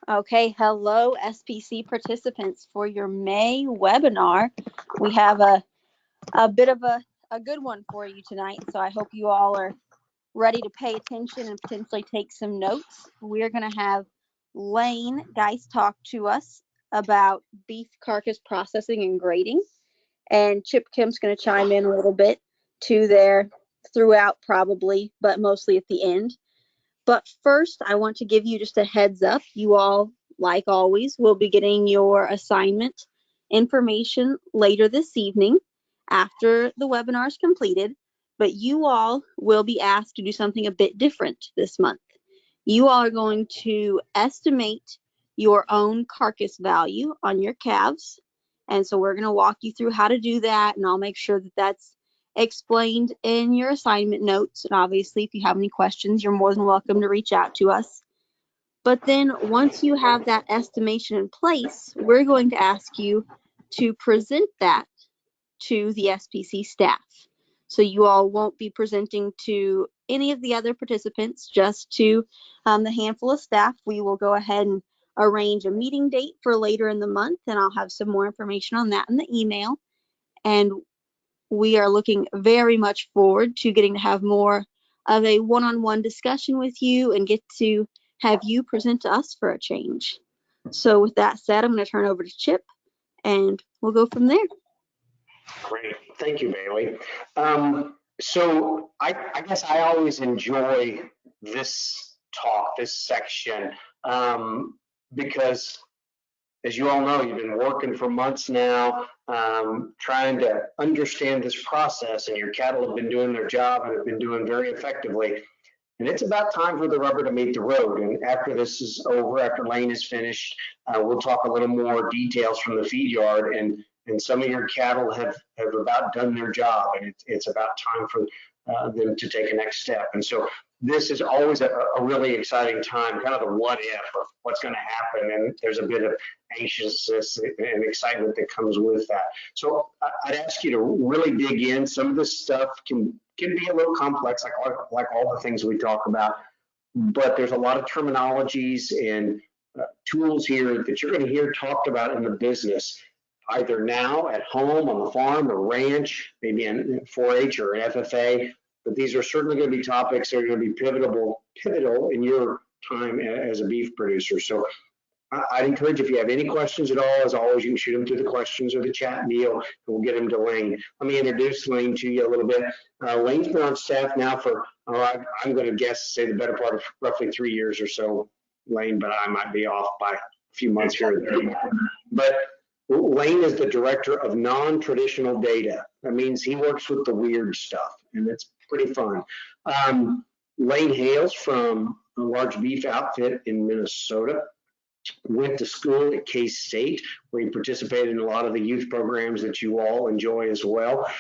Okay, hello SPC participants. For your May webinar, we have a bit of a good one for you tonight. So I hope you all are ready to pay attention and potentially take some notes. We're going to have Lane Giess talk to us about beef carcass processing and grading. And Chip Kemp's going to chime in a little bit too there throughout probably, but mostly at the end. But first, I want to give you just a heads up. You all, like always, will be getting your assignment information later this evening after the webinar is completed, but you all will be asked to do something a bit different this month. You all are going to estimate your own carcass value on your calves. And so we're going to walk you through how to do that, and I'll make sure that that's explained in your assignment notes. And obviously, if you have any questions, you're more than welcome to reach out to us. But then once you have that estimation in place, we're going to ask you to present that to the SPC staff. So you all won't be presenting to any of the other participants, just to the handful of staff. We will go ahead and arrange a meeting date for later in the month, and I'll have some more information on that in the email. And we are looking very much forward to getting to have more of a one-on-one discussion with you and get to have you present to us for a change. So with that said, I'm going to turn over to Chip, and we'll go from there. Great. Thank you, Bailey. So I guess I always enjoy this talk, this section, because as you all know, you've been working for months now, trying to understand this process, and your cattle have been doing their job and have been doing very effectively. And it's about time for the rubber to meet the road. And after this is over, after Lane is finished, we'll talk a little more details from the feed yard. And some of your cattle have about done their job, and it's about time for them to take a next step. And so this is always a really exciting time, kind of the what if of what's going to happen. And there's a bit of anxiousness and excitement that comes with that. So I'd ask you to really dig in. Some of this stuff can be a little complex, like all the things we talk about, but there's a lot of terminologies and tools here that you're going to hear talked about in the business, either now at home, on the farm or ranch, maybe in 4-H or FFA. But these are certainly going to be topics that are going to be pivotal in your time as a beef producer. So I'd encourage, if you have any questions at all, as always, you can shoot them through the questions or the chat deal, and we'll get them to Lane. Let me introduce Lane to you a little bit. Lane's been on staff now for, I'm going to say the better part of roughly 3 years or so, Lane, but I might be off by a few months here or there. But Lane is the director of non-traditional data. That means he works with the weird stuff, and it's pretty fun. Lane hails from a large beef outfit in Minnesota. Went to school at K-State, where he participated in a lot of the youth programs that you all enjoy as well.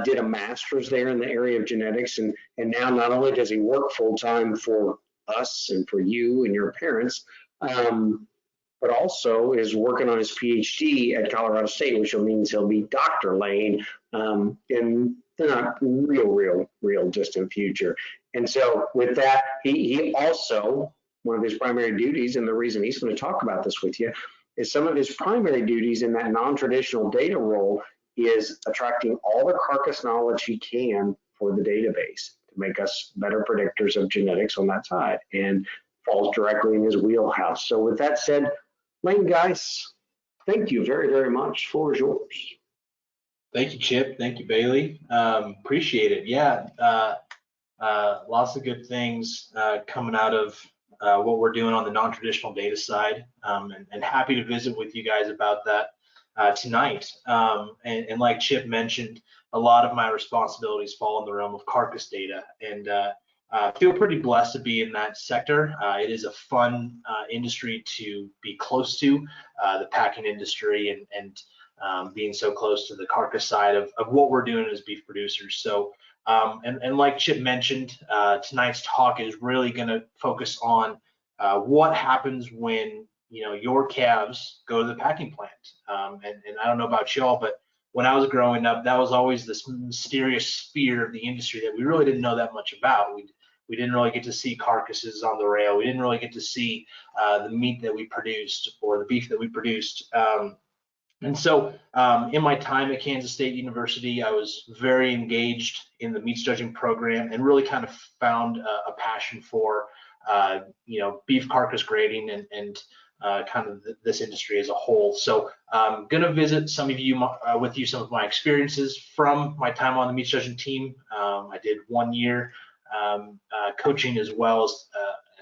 Did a master's there in the area of genetics, and now not only does he work full-time for us and for you and your parents, but also is working on his PhD at Colorado State, which means he'll be Dr. Lane in the not real distant future. And so with that, he also, one of his primary duties, and the reason he's going to talk about this with you, is some of his primary duties in that non-traditional data role is attracting all the carcass knowledge he can for the database to make us better predictors of genetics on that side, and falls directly in his wheelhouse. So with that said, Lane Giess, thank you very, very much. Floor is yours. Thank you, Chip. Thank you, Bailey. Appreciate it. Yeah, lots of good things coming out of what we're doing on the non-traditional data side, and happy to visit with you guys about that tonight. And like Chip mentioned, a lot of my responsibilities fall in the realm of carcass data, and I feel pretty blessed to be in that sector. It is a fun industry to be close to, the packing industry, and being so close to the carcass side of what we're doing as beef producers. So, and like Chip mentioned, tonight's talk is really going to focus on what happens when your calves go to the packing plant. And I don't know about y'all, but when I was growing up, that was always this mysterious sphere of the industry that we really didn't know that much about. We didn't really get to see carcasses on the rail. We didn't really get to see the meat that we produced or the beef that we produced. And so in my time at Kansas State University, I was very engaged in the meats judging program and really kind of found a passion for, beef carcass grading and kind of this industry as a whole. So I'm going to visit some of you with you some of my experiences from my time on the meats judging team. I did 1 year coaching as well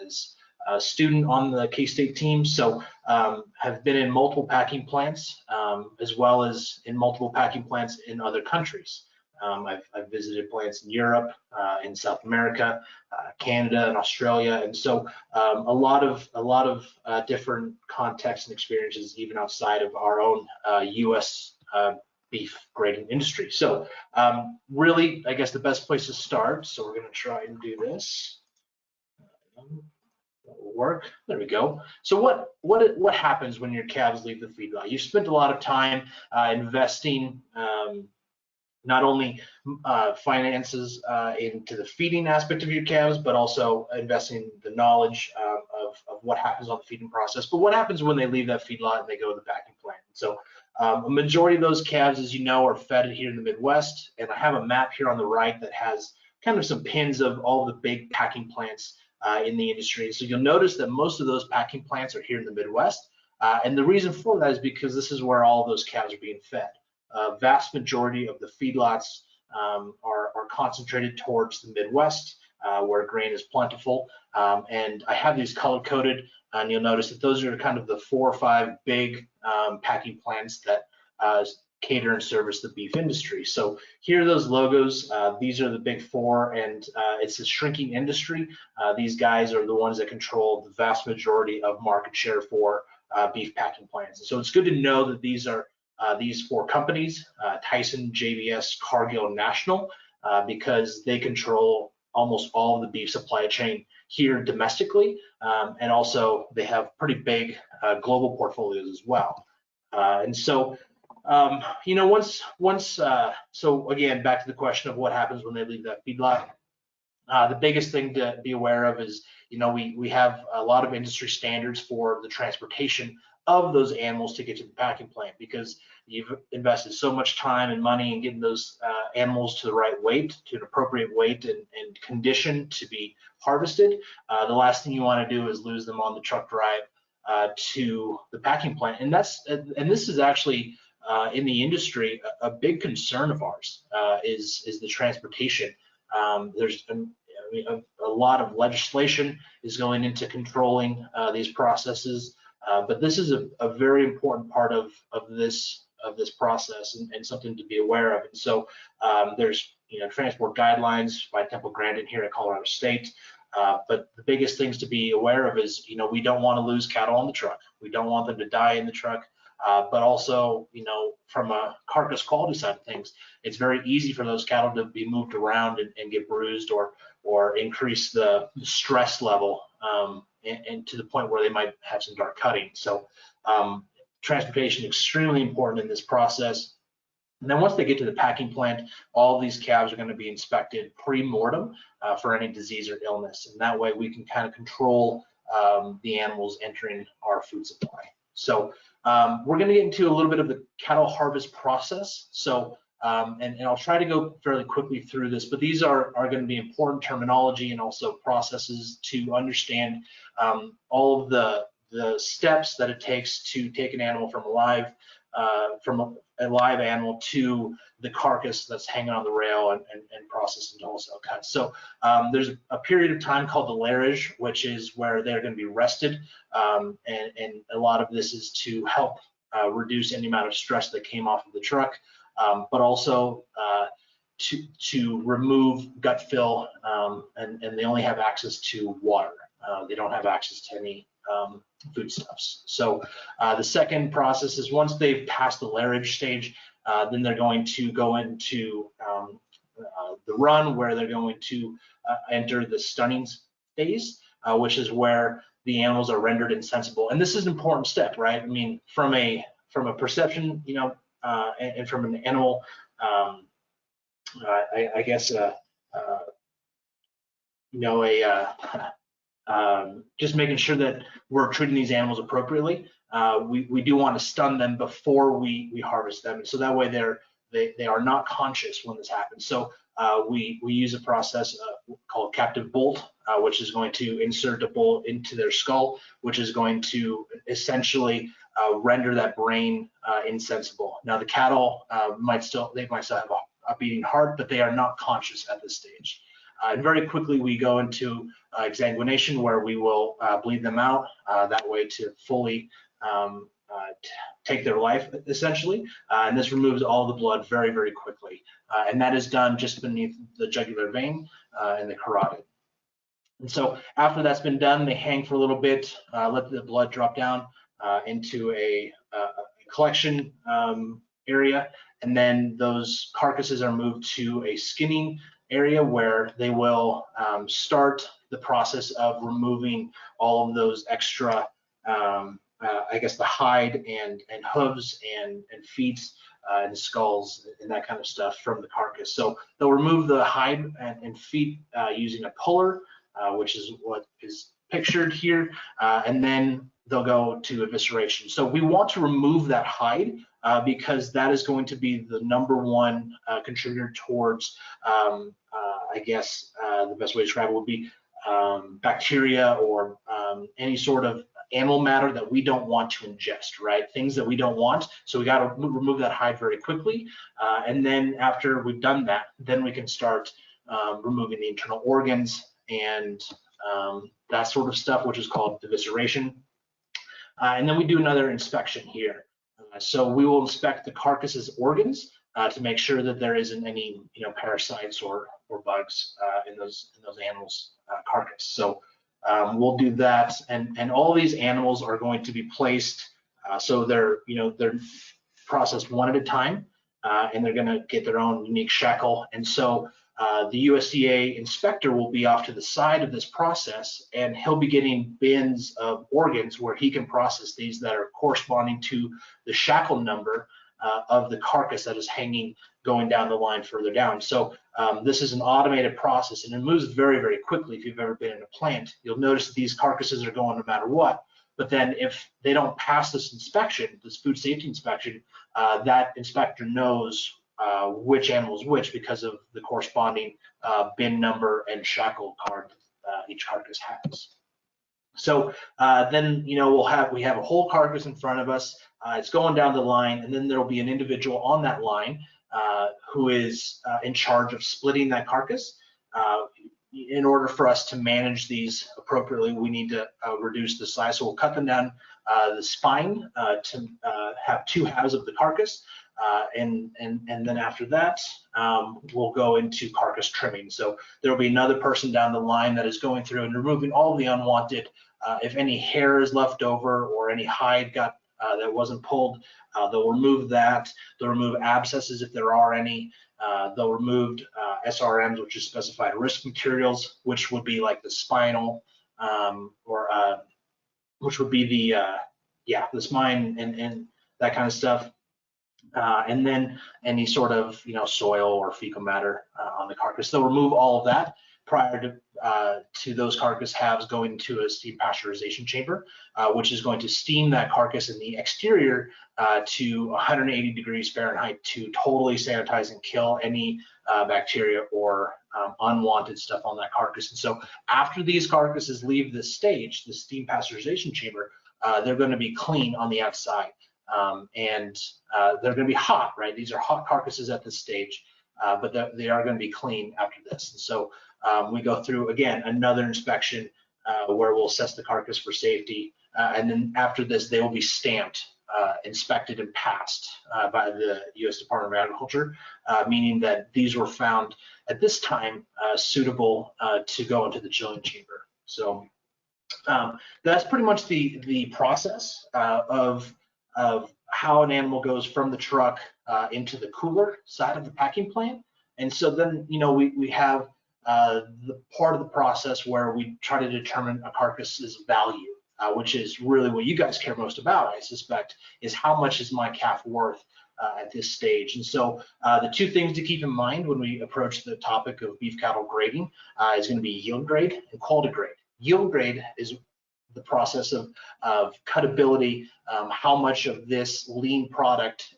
as a student on the K-State team, so have been in multiple packing plants as well as in multiple packing plants in other countries. I've visited plants in Europe, in South America, Canada, and Australia, and so a lot of different contexts and experiences even outside of our own U.S. Beef grading industry. So really, I guess the best place to start. So we're going to try and do this. Will work. There we go. So what happens when your calves leave the feedlot? You spent a lot of time investing not only finances into the feeding aspect of your calves, but also investing the knowledge of what happens on the feeding process. But what happens when they leave that feedlot and they go to the packing plant? So a majority of those calves, as you know, are fed here in the Midwest. And I have a map here on the right that has kind of some pins of all the big packing plants in the industry. So you'll notice that most of those packing plants are here in the Midwest. And the reason for that is because this is where all of those calves are being fed. Vast majority of the feedlots are concentrated towards the Midwest, where grain is plentiful. And I have these color coded, and you'll notice that those are kind of the 4 or 5 big packing plants that cater and service the beef industry. So here are those logos. These are the big 4, and it's a shrinking industry. These guys are the ones that control the vast majority of market share for beef packing plants. So it's good to know that these are these 4 companies, Tyson, JBS, Cargill, and National, because they control almost all of the beef supply chain here domestically, and also they have pretty big global portfolios as well. And so so again, back to the question of what happens when they leave that feedlot. The biggest thing to be aware of is, we have a lot of industry standards for the transportation of those animals to get to the packing plant, because you've invested so much time and money in getting those animals to the right weight, to an appropriate weight and condition to be harvested. The last thing you want to do is lose them on the truck drive to the packing plant. And this is actually in the industry a big concern of ours, is the transportation. There's a lot of legislation is going into controlling these processes, but this is a very important part of this process and something to be aware of. And so there's transport guidelines by Temple Grandin here at Colorado State. But the biggest things to be aware of is, we don't want to lose cattle on the truck. We don't want them to die in the truck. But also, from a carcass quality side of things, it's very easy for those cattle to be moved around and get bruised or increase the stress level and to the point where they might have some dark cutting. So transportation is extremely important in this process. And then once they get to the packing plant, all these calves are going to be inspected pre-mortem for any disease or illness. And that way we can kind of control the animals entering our food supply. So we're going to get into a little bit of the cattle harvest process. So, and I'll try to go fairly quickly through this, but these are going to be important terminology and also processes to understand all of the steps that it takes to take an animal from a live animal to the carcass that's hanging on the rail and processed into wholesale cuts. So there's a period of time called the lairage, which is where they're going to be rested, and a lot of this is to help reduce any amount of stress that came off of the truck, but also to remove gut fill, and they only have access to water. They don't have access to any foodstuffs. So the second process is once they've passed the lairage stage, then they're going to go into the run, where they're going to enter the stunning phase, which is where the animals are rendered insensible. And this is an important step, right? I mean, from a perception, and from an animal, I guess just making sure that we're treating these animals appropriately. We do want to stun them before we harvest them, and so that way they are not conscious when this happens. So we use a process called captive bolt, which is going to insert a bolt into their skull, which is going to essentially render that brain insensible. Now the cattle might still have a beating heart, but they are not conscious at this stage. And very quickly we go into exsanguination, where we will bleed them out that way to fully take their life, essentially. And this removes all the blood very, very quickly. And that is done just beneath the jugular vein and the carotid. And so after that's been done, they hang for a little bit, let the blood drop down into a collection area, and then those carcasses are moved to a skinning area where they will start the process of removing all of those extra, I guess, the hide and hooves and feet and skulls and that kind of stuff from the carcass. So they'll remove the hide and feet using a puller, which is what is pictured here, and then they'll go to evisceration. So we want to remove that hide because that is going to be the #1 contributor towards, I guess the best way to describe it would be bacteria or any sort of animal matter that we don't want to ingest, right? Things that we don't want. So we got to remove that hide very quickly. And then after we've done that, then we can start removing the internal organs and that sort of stuff, which is called evisceration. And then we do another inspection here. So we will inspect the carcass's organs to make sure that there isn't any, parasites or bugs in those animals' carcass. So we'll do that, and all these animals are going to be placed. So they're processed one at a time, and they're going to get their own unique shackle. And so the USDA inspector will be off to the side of this process, and he'll be getting bins of organs where he can process these that are corresponding to the shackle number of the carcass that is hanging going down the line further down. So this is an automated process, and it moves very, very quickly. If you've ever been in a plant, you'll notice that these carcasses are going no matter what. But then if they don't pass this inspection, this food safety inspection, that inspector knows which animal is which because of the corresponding bin number and shackle card each carcass has. So then we have a whole carcass in front of us. It's going down the line, and then there will be an individual on that line who is in charge of splitting that carcass. In order for us to manage these appropriately, we need to reduce the size. So we'll cut them down the spine to have 2 halves of the carcass. And then after that, we'll go into carcass trimming. So there will be another person down the line that is going through and removing all the unwanted. If any hair is left over or any hide got that wasn't pulled, they'll remove that. They'll remove abscesses if there are any. They'll remove SRMs, which is specified risk materials, which would be like the spinal, which would be the spine and that kind of stuff. And then any sort of soil or fecal matter on the carcass. They'll remove all of that prior to those carcass halves going to a steam pasteurization chamber, which is going to steam that carcass in the exterior to 180 degrees Fahrenheit to totally sanitize and kill any bacteria or unwanted stuff on that carcass. And so after these carcasses leave this stage, the steam pasteurization chamber, they're going to be clean on the outside. And they're going to be hot, right? These are hot carcasses at this stage, but they are going to be clean after this. And so we go through, again, another inspection where we'll assess the carcass for safety. And then after this, they will be stamped, inspected, and passed by the U.S. Department of Agriculture, meaning that these were found at this time suitable to go into the chilling chamber. So that's pretty much the process of how an animal goes from the truck into the cooler side of the packing plant. And so then, we have the part of the process where we try to determine a carcass's value, which is really what you guys care most about, I suspect, is how much is my calf worth at this stage. And so the two things to keep in mind when we approach the topic of beef cattle grading is going to be yield grade and quality grade. Yield grade is the process of cutability, how much of this lean product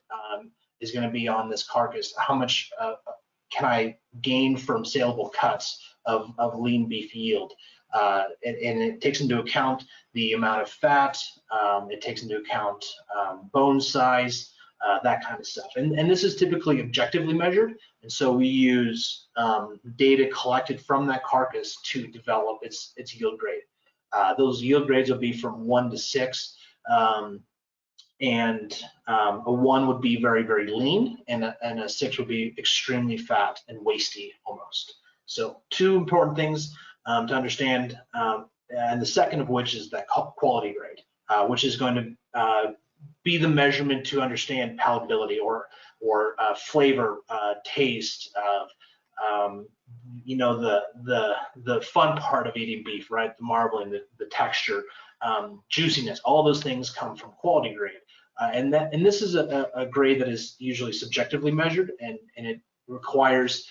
is going to be on this carcass, how much can I gain from saleable cuts of lean beef yield. And it takes into account the amount of fat, it takes into account bone size, that kind of stuff. And this is typically objectively measured, and so we use data collected from that carcass to develop its yield grade. Those yield grades will be from 1 to 6, and a 1 would be very, very lean, and a 6 would be extremely fat and wasty almost. So two important things to understand, and the second of which is that quality grade, which is going to be the measurement to understand palatability or flavor, taste of, you know, the fun part of eating beef, right? The marbling, the texture, juiciness, all those things come from quality grade. And this is a grade that is usually subjectively measured, and it requires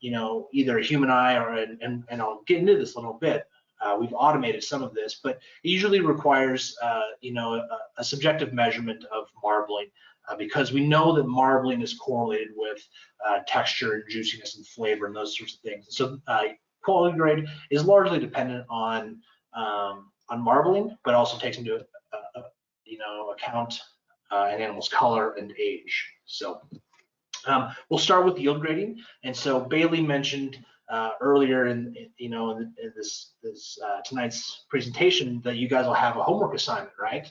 you know, either a human eye or and I'll get into this a little bit. We've automated some of this, but it usually requires you know, a subjective measurement of marbling, because we know that marbling is correlated with texture and juiciness and flavor and those sorts of things. So quality grade is largely dependent on marbling, but also takes into you know, account an animal's color and age. So we'll start with yield grading. And so Bailey mentioned earlier in this tonight's presentation that you guys will have a homework assignment, right?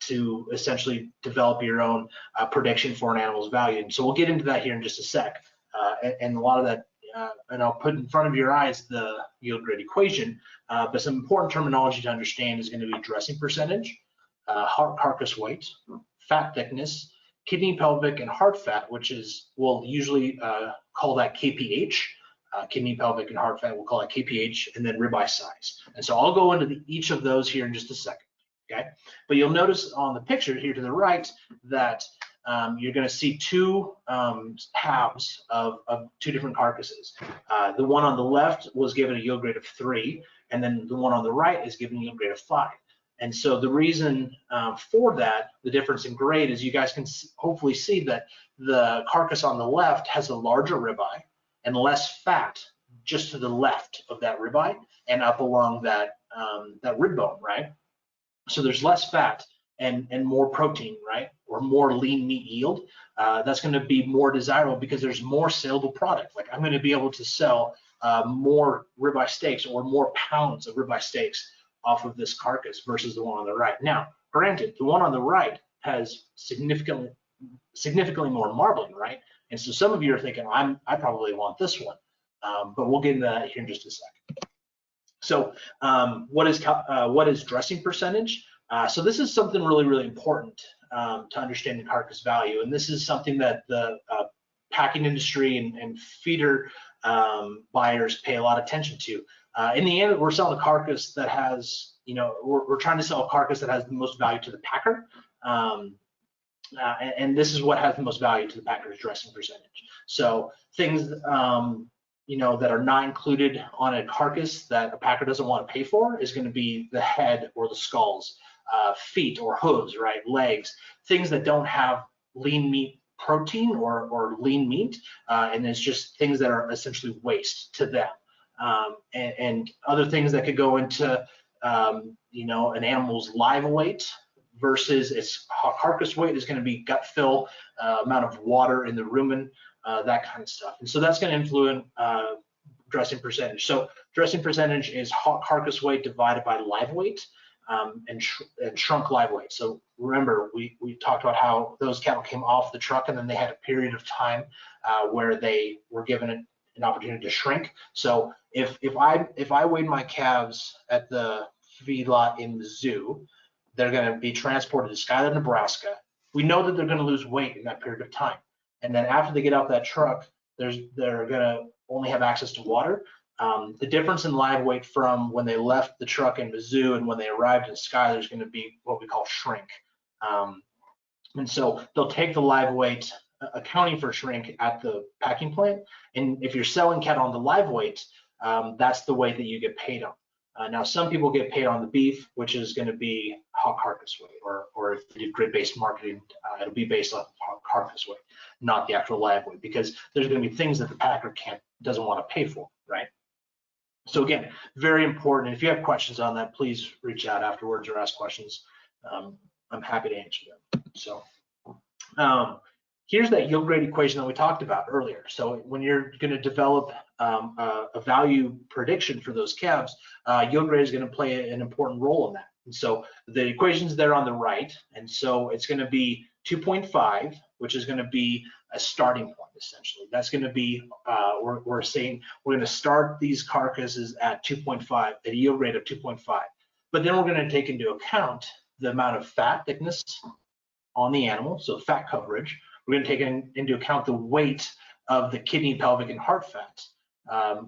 To essentially develop your own prediction for an animal's value. And so we'll get into that here in just a sec. And a lot of that, and I'll put in front of your eyes the yield grade equation, but some important terminology to understand is going to be dressing percentage, carcass weight, fat thickness, kidney, pelvic, and heart fat, which is, we'll usually call that KPH. Kidney, pelvic, and heart fat, we'll call it KPH, and then ribeye size. And so I'll go into each of those here in just a second, okay? But you'll notice on the picture here to the right that you're going to see two halves of two different carcasses. The one on the left was given a yield grade of 3, and then the one on the right is given a yield grade of 5. And so the reason for that, the difference in grade, is you guys can hopefully see that the carcass on the left has a larger ribeye and less fat just to the left of that ribeye and up along that rib bone, right? So there's less fat and more protein, right? Or more lean meat yield. That's going to be more desirable because there's more saleable product. Like, I'm going to be able to sell more ribeye steaks or more pounds of ribeye steaks off of this carcass versus the one on the right. Now, granted, the one on the right has significantly more marbling, right? And so some of you are thinking, I probably want this one, but we'll get into that here in just a second. So what is dressing percentage? So this is something really, really important to understand the carcass value, and this is something that the packing industry and feeder buyers pay a lot of attention to. In the end, we're selling a carcass that has, you know, we're trying to sell a carcass that has the most value to the packer, and this is what has the most value to the packer's dressing percentage. So things, you know, that are not included on a carcass that a packer doesn't want to pay for is going to be the head or the skulls, feet or hooves, right, legs, things that don't have lean meat protein or lean meat, and it's just things that are essentially waste to them. And other things that could go into, you know, an animal's live weight versus its carcass weight is going to be gut fill, amount of water in the rumen, that kind of stuff. And so that's going to influence dressing percentage. So dressing percentage is carcass weight divided by live weight, and shrunk live weight. So remember, we talked about how those cattle came off the truck and then they had a period of time where they were given an opportunity to shrink. So if I weighed my calves at the feedlot in the zoo, they're going to be transported to Schuyler, Nebraska. We know that they're going to lose weight in that period of time, and then after they get off that truck, they're going to only have access to water. The difference in live weight from when they left the truck in Mizzou and when they arrived in Schuyler is going to be what we call shrink. And so they'll take the live weight, accounting for shrink at the packing plant. And if you're selling cattle on the live weight, that's the weight that you get paid on. Now, some people get paid on the beef, which is going to be hog carcass weight, or if you do grid-based marketing, it'll be based on hog carcass weight, not the actual live weight, because there's going to be things that the packer doesn't want to pay for, right? So again, very important. If you have questions on that, please reach out afterwards or ask questions. I'm happy to answer them. So here's that yield grade equation that we talked about earlier. So when you're going to develop a value prediction for those calves, yield grade is going to play an important role in that. And so the equation's there on the right, and so it's going to be 2.5, which is going to be a starting point, essentially. That's going to be, we're saying we're going to start these carcasses at 2.5, at a yield rate of 2.5. But then we're going to take into account the amount of fat thickness on the animal, so fat coverage. We're going to take into account the weight of the kidney, pelvic, and heart fat.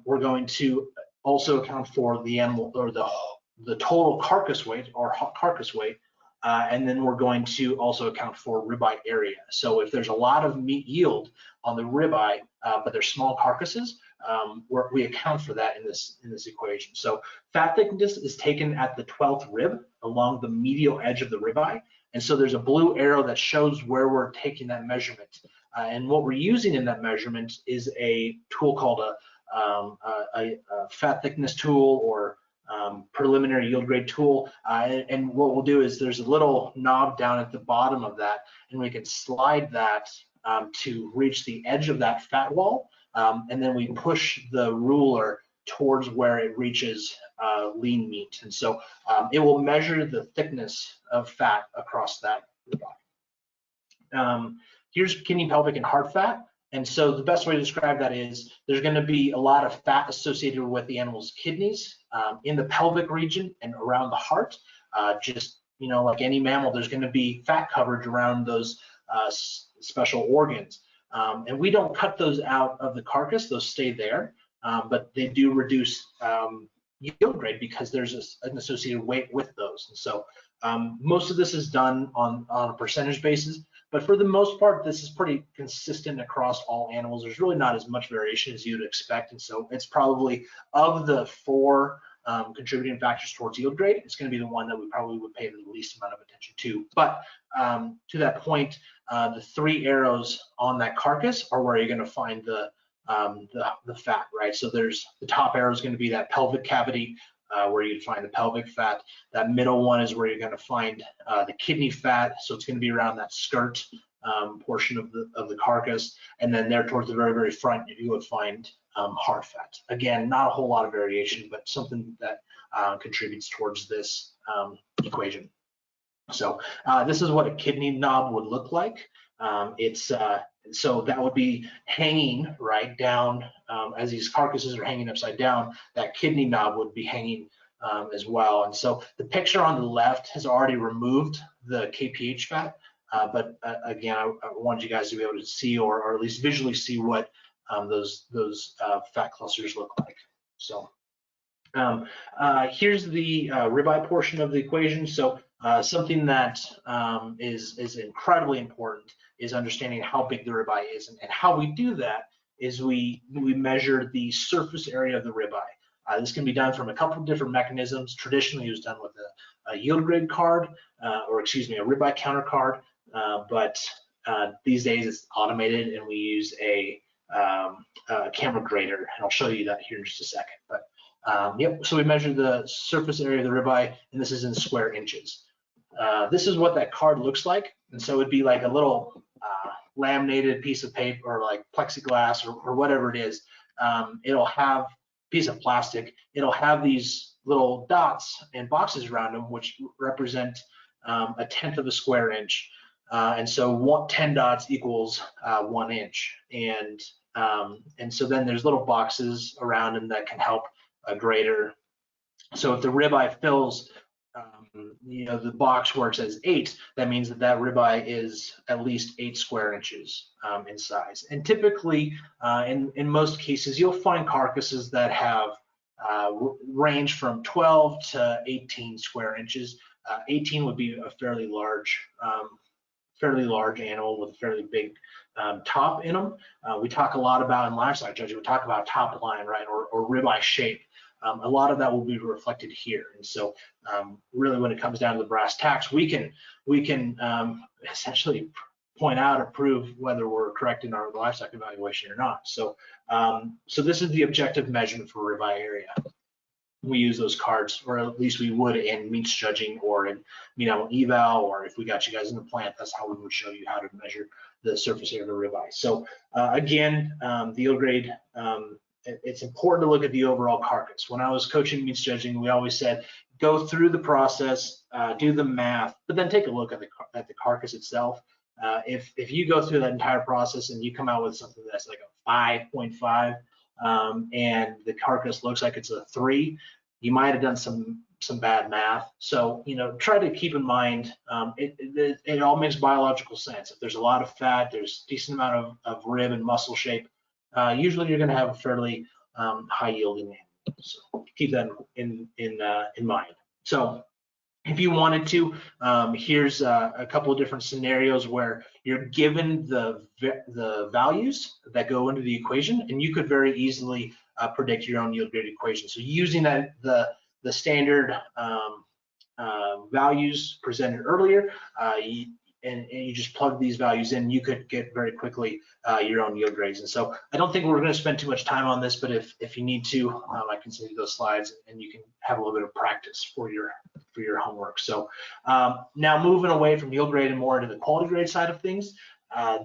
We're going to also account for the animal, or the total carcass weight, or carcass weight, and then we're going to also account for ribeye area. So if there's a lot of meat yield on the ribeye, but they're small carcasses, we account for that in this equation. So fat thickness is taken at the 12th rib along the medial edge of the ribeye. And so there's a blue arrow that shows where we're taking that measurement. And what we're using in that measurement is a tool called a fat thickness tool, or preliminary yield grade tool. And what we'll do is there's a little knob down at the bottom of that, and we can slide that to reach the edge of that fat wall. And then we push the ruler towards where it reaches lean meat. And so it will measure the thickness of fat across that ribeye. Here's kidney, pelvic, and heart fat. And so the best way to describe that is there's going to be a lot of fat associated with the animal's kidneys in the pelvic region and around the heart. Just, like any mammal, there's going to be fat coverage around those special organs. And we don't cut those out of the carcass, those stay there, but they do reduce yield grade because there's an associated weight with those. And so most of this is done on a percentage basis, but for the most part, this is pretty consistent across all animals. There's really not as much variation as you'd expect. And so it's probably, of the 4 contributing factors towards yield grade, it's going to be the one that we probably would pay the least amount of attention to. But to that point, the 3 arrows on that carcass are where you're going to find the fat, right? So there's the top arrow is going to be that pelvic cavity, where you'd find the pelvic fat. That middle one is where you're going to find the kidney fat. So it's going to be around that skirt portion of the carcass, and then there towards the very, very front, you would find heart fat. Again, not a whole lot of variation, but something that contributes towards this equation. So this is what a kidney knob would look like. So that would be hanging right down as these carcasses are hanging upside down. That kidney knob would be hanging as well. And so the picture on the left has already removed the KPH fat, but again, I wanted you guys to be able to see, or at least visually see, what those fat clusters look like. So here's the ribeye portion of the equation. So something that is incredibly important is understanding how big the ribeye is, and how we do that is we measure the surface area of the ribeye. This can be done from a couple of different mechanisms. Traditionally, it was done with a yield grade card, or excuse me, a ribeye counter card, but these days it's automated, and we use a camera grader, and I'll show you that here in just a second. But yep, so we measure the surface area of the ribeye, and this is in square inches. This is what that card looks like, and so it'd be like a little laminated piece of paper, or like plexiglass, or whatever it is. It'll have a piece of plastic. It'll have these little dots and boxes around them, which represent 1/10 of a square inch. And so 10 dots equals 1 inch. And so then there's little boxes around them that can help a grader. So if the ribeye fills the box where it says 8, that means that ribeye is at least 8 square inches in size. And typically, in most cases, you'll find carcasses that have range from 12 to 18 square inches. 18 would be a fairly large fairly large animal with a fairly big top in them. We talk a lot about in livestock judging, we talk about top line, right, or ribeye shape. A lot of that will be reflected here. And so really when it comes down to the brass tacks, we can essentially point out or prove whether we're correct in our livestock evaluation or not. So so this is the objective measurement for ribeye area. We use those cards, or at least we would in meats judging or in meat animal eval, or if we got you guys in the plant, that's how we would show you how to measure the surface area of the ribeye. So again, the yield grade, it's important to look at the overall carcass. When I was coaching meats judging, we always said, go through the process, do the math, but then take a look at the carcass itself. If you go through that entire process and you come out with something that's like a 5.5, and the carcass looks like it's a 3, you might have done some bad math. So, you know, try to keep in mind, it all makes biological sense. If there's a lot of fat, there's a decent amount of rib and muscle shape, usually you're going to have a fairly high yielding animal. So keep that in mind. So if you wanted to, here's a couple of different scenarios where you're given the values that go into the equation, and you could very easily predict your own yield grade equation. So using that the standard values presented earlier, and you just plug these values in, you could get very quickly your own yield grades. And so I don't think we're going to spend too much time on this, but if you need to, I can send you those slides and you can have a little bit of practice for your homework. So now moving away from yield grade and more into the quality grade side of things,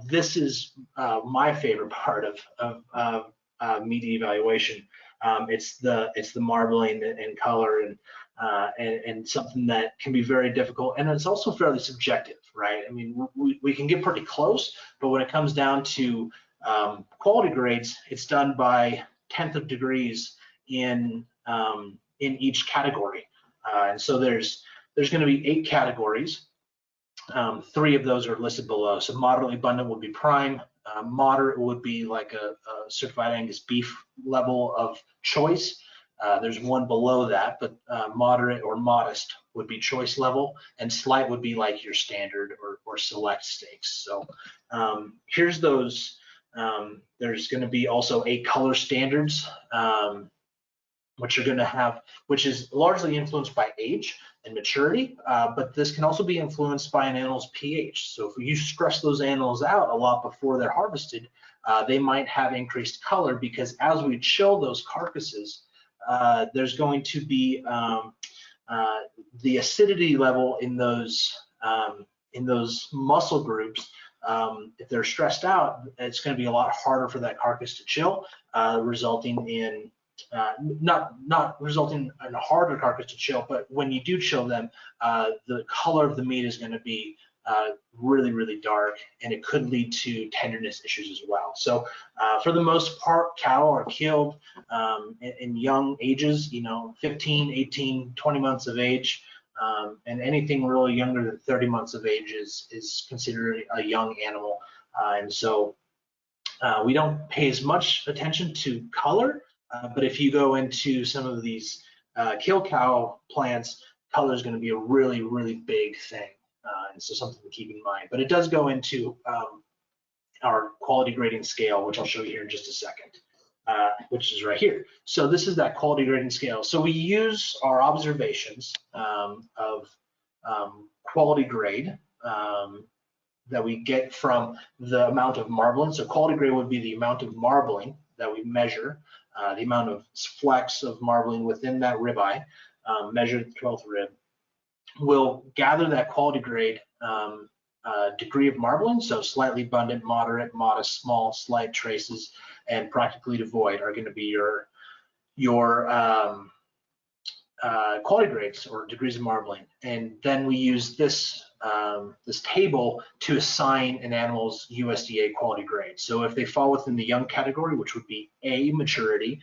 this is my favorite part of media evaluation. It's the marbling and color and something that can be very difficult, and it's also fairly subjective, right? I mean, we can get pretty close, but when it comes down to quality grades, it's done by 10th of degrees in each category, and so there's going to be 8 categories. 3 of those are listed below. So moderately abundant would be prime. Moderate would be like a certified Angus beef level of choice. There's one below that, but moderate or modest would be choice level, and slight would be like your standard or select steaks. So here's those. There's going to be also 8 color standards, which is largely influenced by age and maturity, but this can also be influenced by an animal's pH. So if you stress those animals out a lot before they're harvested, they might have increased color, because as we chill those carcasses, there's going to be the acidity level in those muscle groups. If they're stressed out, it's going to be a lot harder for that carcass to chill, resulting in not resulting in a harder carcass to chill, but when you do chill them, the color of the meat is going to be really, really dark, and it could lead to tenderness issues as well. So for the most part, cattle are killed in young ages, 15, 18, 20 months of age, and anything really younger than 30 months of age is considered a young animal. And so we don't pay as much attention to color, but if you go into some of these kill cow plants, color is going to be a really, really big thing. And so something to keep in mind. But it does go into our quality grading scale, which I'll show you here in just a second, which is right here. So this is that quality grading scale. So we use our observations of quality grade that we get from the amount of marbling. So quality grade would be the amount of marbling that we measure, the amount of flecks of marbling within that ribeye, measured at the 12th rib. We'll gather that quality grade degree of marbling, so slightly abundant, moderate, modest, small, slight traces, and practically devoid are going to be your quality grades or degrees of marbling. And then we use this this table to assign an animal's USDA quality grade. So if they fall within the young category, which would be A, maturity,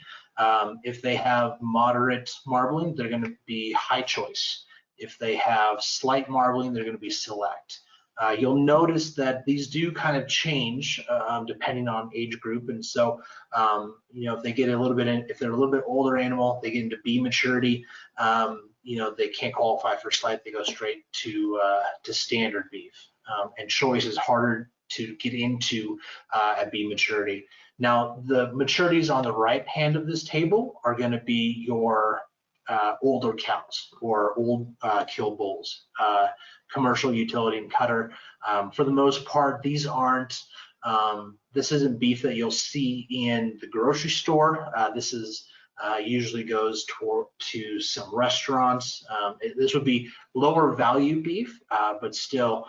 if they have moderate marbling, they're going to be high choice. If they have slight marbling, they're going to be select. You'll notice that these do kind of change depending on age group, and so if they get a little bit if they're a little bit older animal, they get into B maturity. They can't qualify for slight; they go straight to standard beef. and choice is harder to get into at beef maturity. Now, the maturities on the right hand of this table are going to be your older cows or old kill bulls, commercial utility and cutter. For the most part, these aren't, this isn't beef that you'll see in the grocery store. This is usually goes to some restaurants. This would be lower value beef, but still,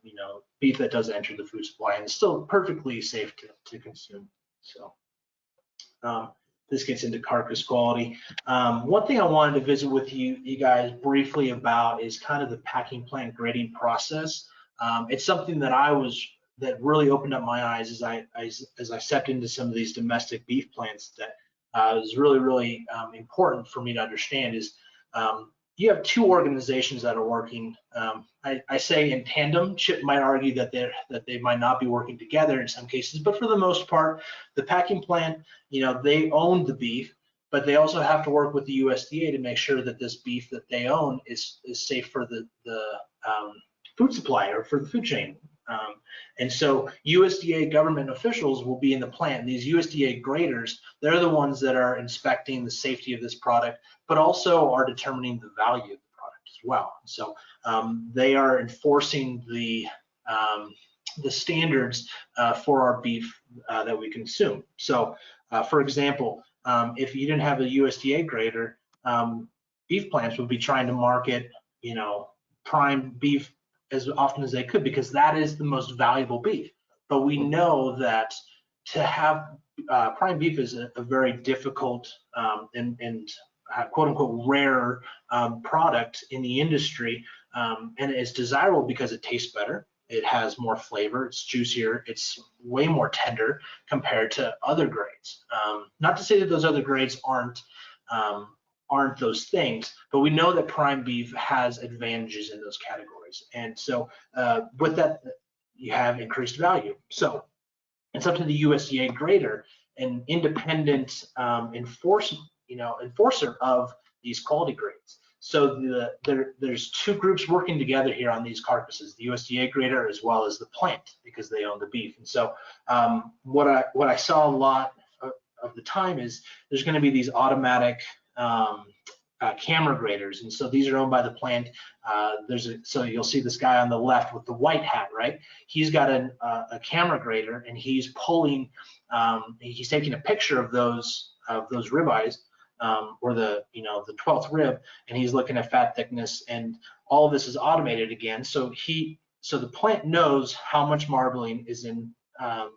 you know, beef that does enter the food supply and is still perfectly safe to consume. So this gets into carcass quality. One thing I wanted to visit with you guys briefly about is kind of the packing plant grading process. It's something that really opened up my eyes as I stepped into some of these domestic beef plants that is really important for me to understand is you have two organizations that are working. I say in tandem. Chip might argue that they might not be working together in some cases, but for the most part, the packing plant, you know, they own the beef, but they also have to work with the USDA to make sure that this beef that they own is safe for the food supply or for the food chain. And so USDA government officials will be in the plant. And these USDA graders, they're the ones that are inspecting the safety of this product, but also are determining the value of the product as well. So they are enforcing the standards for our beef that we consume. So for example, if you didn't have a USDA grader, beef plants would be trying to market, you know, prime beef as often as they could, because that is the most valuable beef. But we know that to have prime beef is a very difficult and quote unquote rare product in the industry, and it's desirable because it tastes better, it has more flavor, it's juicier, it's way more tender compared to other grades. Not to say that those other grades aren't those things, but we know that prime beef has advantages in those categories. And so with that, you have increased value. So it's up to the USDA grader, an independent enforcer of these quality grades. So there's two groups working together here on these carcasses, the USDA grader as well as the plant, because they own the beef. And so what I saw a lot of the time is there's going to be these automatic camera graders, and so these are owned by the plant. So you'll see this guy on the left with the white hat, right? He's got a camera grader, and he's pulling, he's taking a picture of those ribeyes, or the 12th rib, and he's looking at fat thickness, and all of this is automated again. So the plant knows how much marbling is in,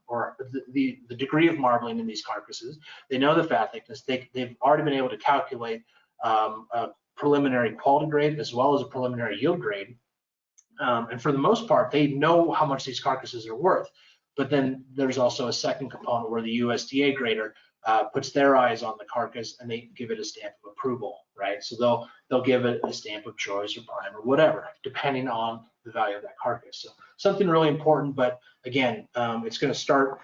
or the degree of marbling in these carcasses. They know the fat thickness. They've already been able to calculate a preliminary quality grade as well as a preliminary yield grade. And for the most part, they know how much these carcasses are worth. But then there's also a second component where the USDA grader puts their eyes on the carcass and they give it a stamp of approval, right? So they'll give it a stamp of choice or prime or whatever, depending on the value of that carcass. So something really important, but again, it's going to start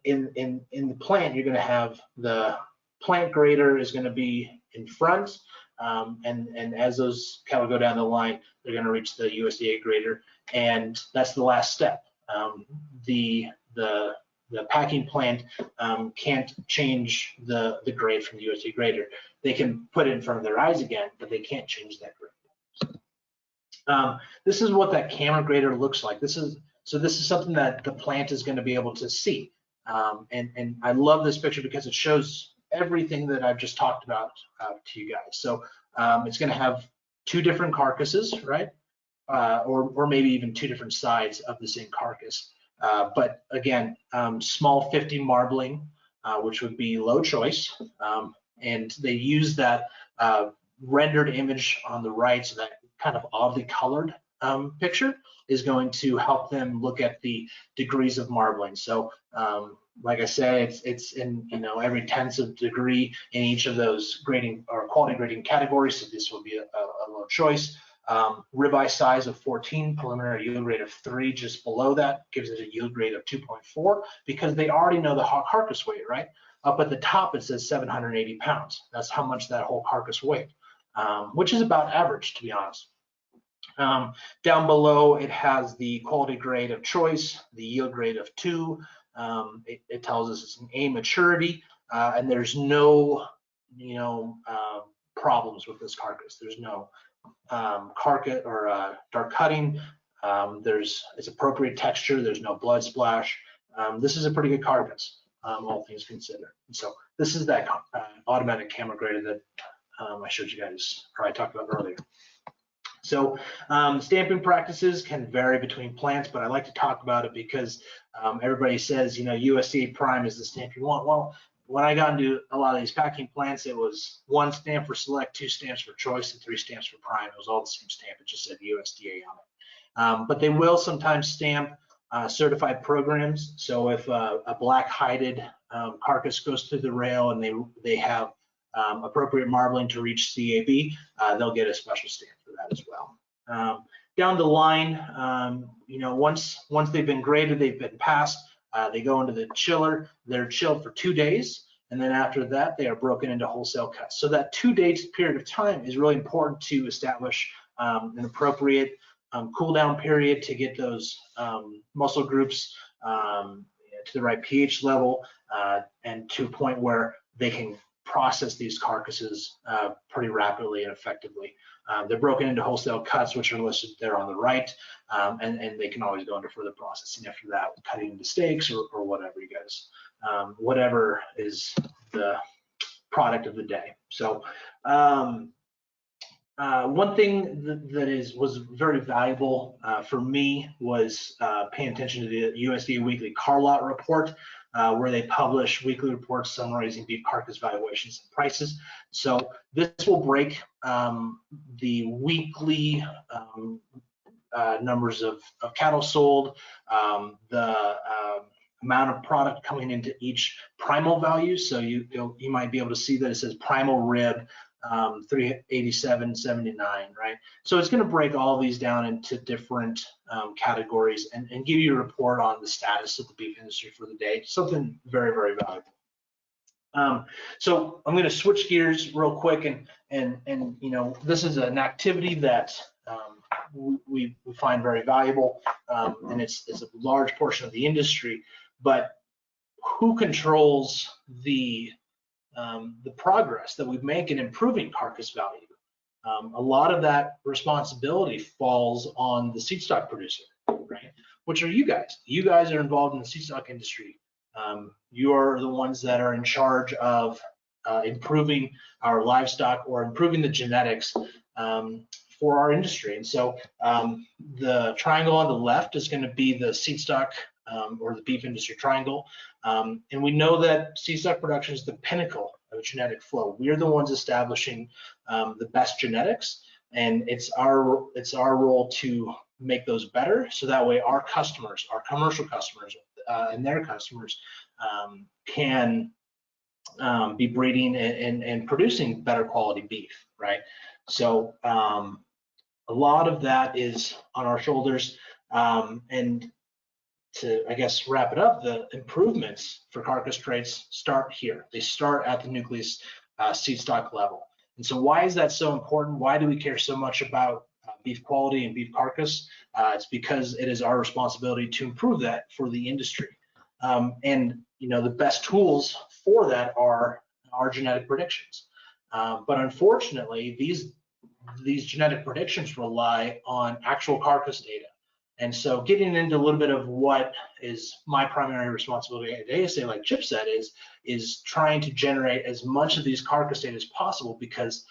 in the plant. You're going to have the plant grader is going to be in front, and as those cattle go down the line, they're going to reach the USDA grader, and that's the last step. The packing plant can't change the grade from the USDA grader. They can put it in front of their eyes again, but they can't change that grade. This is what that camera grader looks like. This is something that the plant is going to be able to see. And I love this picture because it shows everything that I've just talked about to you guys. So it's going to have two different carcasses, right? Or maybe even two different sides of the same carcass. But again, small 50 marbling, which would be low choice. And they use that rendered image on the right, so that kind of oddly colored picture is going to help them look at the degrees of marbling. So like I said, it's in every 1/10 of degree in each of those grading or quality grading categories. So this will be a low choice. Ribeye size of 14, preliminary yield grade of 3, just below that gives it a yield grade of 2.4, because they already know the carcass weight, right? Up at the top it says 780 pounds. That's how much that whole carcass weighed, which is about average, to be honest. Down below, it has the quality grade of choice, the yield grade of 2. It tells us it's an A maturity, and there's no, problems with this carcass. There's no carcass or dark cutting. It's appropriate texture. There's no blood splash. This is a pretty good carcass, all things considered. And so this is that automatic camera grader that I showed you guys, or I talked about earlier. So stamping practices can vary between plants, but I like to talk about it because everybody says, USDA Prime is the stamp you want. Well, when I got into a lot of these packing plants, it was 1 stamp for select, 2 stamps for choice, and 3 stamps for prime. It was all the same stamp. It just said USDA on it. But they will sometimes stamp certified programs. So if a black-hided carcass goes through the rail and they have appropriate marbling to reach CAB, they'll get a special stamp for that as well. Down the line, once they've been graded, they've been passed, they go into the chiller. They're chilled for 2 days, and then after that, they are broken into wholesale cuts. So that 2 days period of time is really important to establish an appropriate cool down period to get those muscle groups to the right pH level and to a point where they can process these carcasses pretty rapidly and effectively. They're broken into wholesale cuts, which are listed there on the right, and they can always go into further processing after that, cutting into steaks or whatever you guys, whatever is the product of the day. So one thing that was very valuable for me was paying attention to the USDA Weekly Car Lot Report, where they publish weekly reports summarizing beef carcass valuations and prices. So this will break the weekly numbers of cattle sold, the amount of product coming into each primal value. So you might be able to see that it says primal rib 387.79, right? So it's going to break all of these down into different categories and give you a report on the status of the beef industry for the day. Something very, very valuable. So I'm going to switch gears real quick, and this is an activity that we find very valuable, and it's a large portion of the industry. But who controls the progress that we make in improving carcass value? A lot of that responsibility falls on the seed stock producer, right? Which are you guys. You guys are involved in the seed stock industry. You are the ones that are in charge of improving our livestock or improving the genetics for our industry. And so the triangle on the left is going to be the seed stock or the beef industry triangle. And we know that seed stock production is the pinnacle of genetic flow. We are the ones establishing the best genetics, and it's our role to make those better, so that way our customers, our commercial customers, and their customers can be breeding and producing better quality beef, right? So a lot of that is on our shoulders, and to, I guess, wrap it up, the improvements for carcass traits start here. They start at the nucleus seed stock level. And so why is that so important? Why do we care so much about beef quality and beef carcass? It's because it is our responsibility to improve that for the industry. And the best tools for that are our genetic predictions. But unfortunately, these genetic predictions rely on actual carcass data. And so getting into a little bit of what is my primary responsibility at ASA, like Chip said, is trying to generate as much of these carcass data as possible, because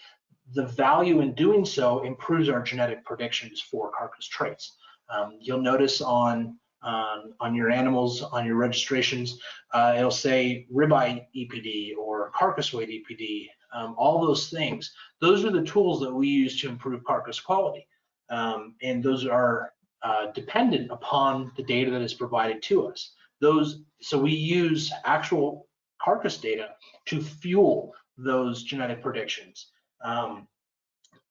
the value in doing so improves our genetic predictions for carcass traits. You'll notice on your animals, on your registrations, it'll say ribeye EPD or carcass weight EPD, all those things. Those are the tools that we use to improve carcass quality. And those are dependent upon the data that is provided to us. So we use actual carcass data to fuel those genetic predictions. And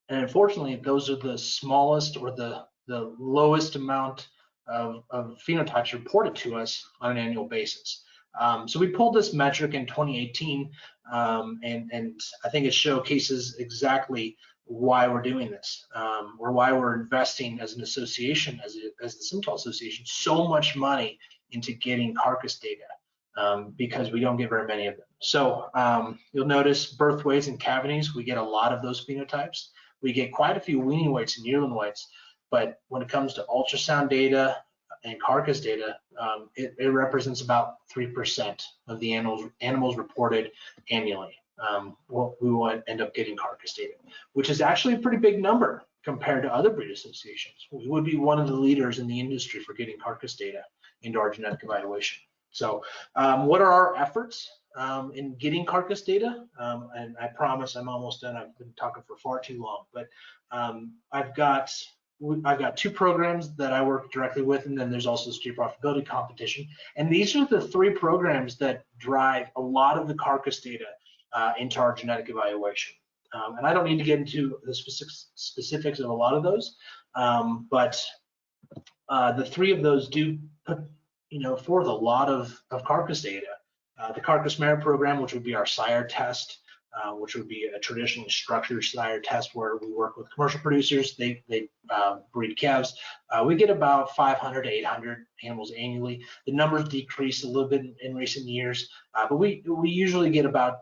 unfortunately, those are the smallest or the lowest amount of phenotypes reported to us on an annual basis. So we pulled this metric in 2018, and I think it showcases exactly why we're doing this, or why we're investing as an association, as the Simmental Association, so much money into getting carcass data, because we don't get very many of them. So you'll notice birth weights and cavities, we get a lot of those phenotypes. We get quite a few weaning weights and yearling weights, but when it comes to ultrasound data and carcass data, it represents about 3% of the animals reported annually. We will end up getting carcass data, which is actually a pretty big number compared to other breed associations. We would be one of the leaders in the industry for getting carcass data into our genetic evaluation. So what are our efforts in getting carcass data? And I promise I'm almost done. I've been talking for far too long, but I've got 2 programs that I work directly with, and then there's also the steer profitability competition. And these are the 3 programs that drive a lot of the carcass data into our genetic evaluation. And I don't need to get into the specifics of a lot of those, but the 3 of those do put forth a lot of carcass data. The carcass merit program, which would be our sire test, which would be a traditionally structured sire test where we work with commercial producers. They breed calves. We get about 500 to 800 animals annually. The numbers decreased a little bit in recent years, but we usually get about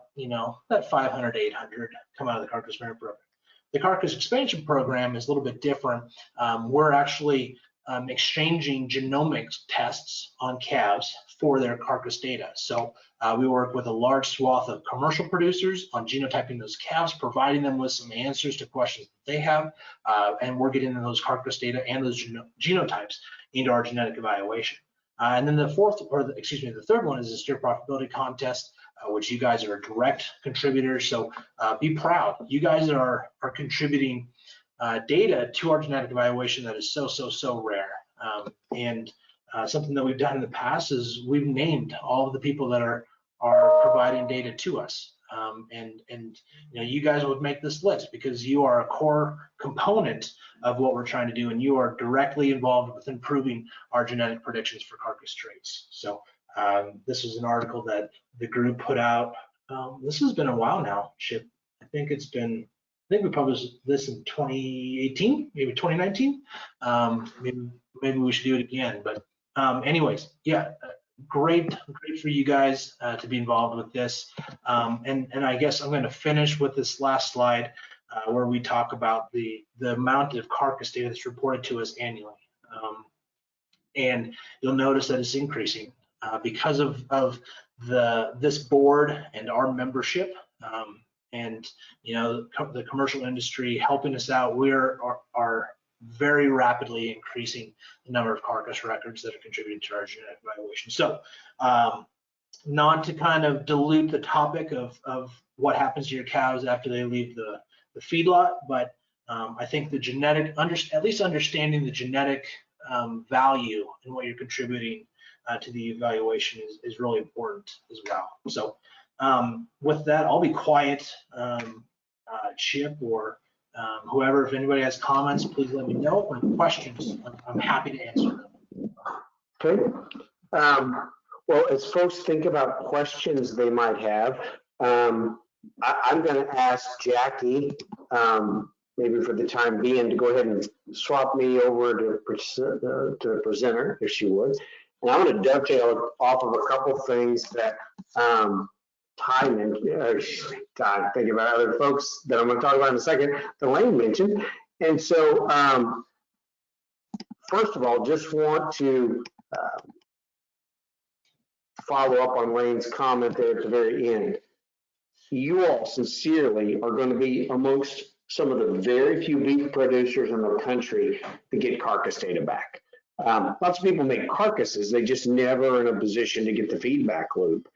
that 500 to 800 come out of the carcass merit program. The carcass expansion program is a little bit different. We're actually exchanging genomics tests on calves for their carcass data. So we work with a large swath of commercial producers on genotyping those calves, providing them with some answers to questions that they have, and we're getting those carcass data and those genotypes into our genetic evaluation. And then the third one is the steer profitability contest, which you guys are a direct contributors. So be proud. You guys are contributing data to our genetic evaluation that is so rare. And something that we've done in the past is we've named all of the people that are providing data to us. And you guys would make this list because you are a core component of what we're trying to do, and you are directly involved with improving our genetic predictions for carcass traits. So this was an article that the group put out. This has been a while now, Chip. I think we published this in 2018, maybe 2019. Maybe we should do it again. But anyways, yeah, great for you guys to be involved with this. And I guess I'm going to finish with this last slide where we talk about the amount of carcass data that's reported to us annually. And you'll notice that it's increasing because of this board and our membership. And the commercial industry helping us out, we are very rapidly increasing the number of carcass records that are contributing to our genetic evaluation. So not to kind of dilute the topic of what happens to your cows after they leave the feedlot, but I think the genetic, at least understanding the genetic value and what you're contributing to the evaluation is really important as well. So with that, I'll be quiet. Chip or whoever, if anybody has comments, please let me know. Or questions, I'm happy to answer them. Okay. Well, as folks think about questions they might have, I'm going to ask Jackie, maybe for the time being, to go ahead and swap me over to the presenter, if she would. And I want to dovetail off of a couple things that Ty mentioned, thinking about other folks that I'm going to talk about in a second, that Lane mentioned. And so, first of all, just want to follow up on Lane's comment there at the very end. You all sincerely are going to be amongst some of the very few beef producers in the country that get carcass data back. Lots of people make carcasses, they just never in a position to get the feedback loop.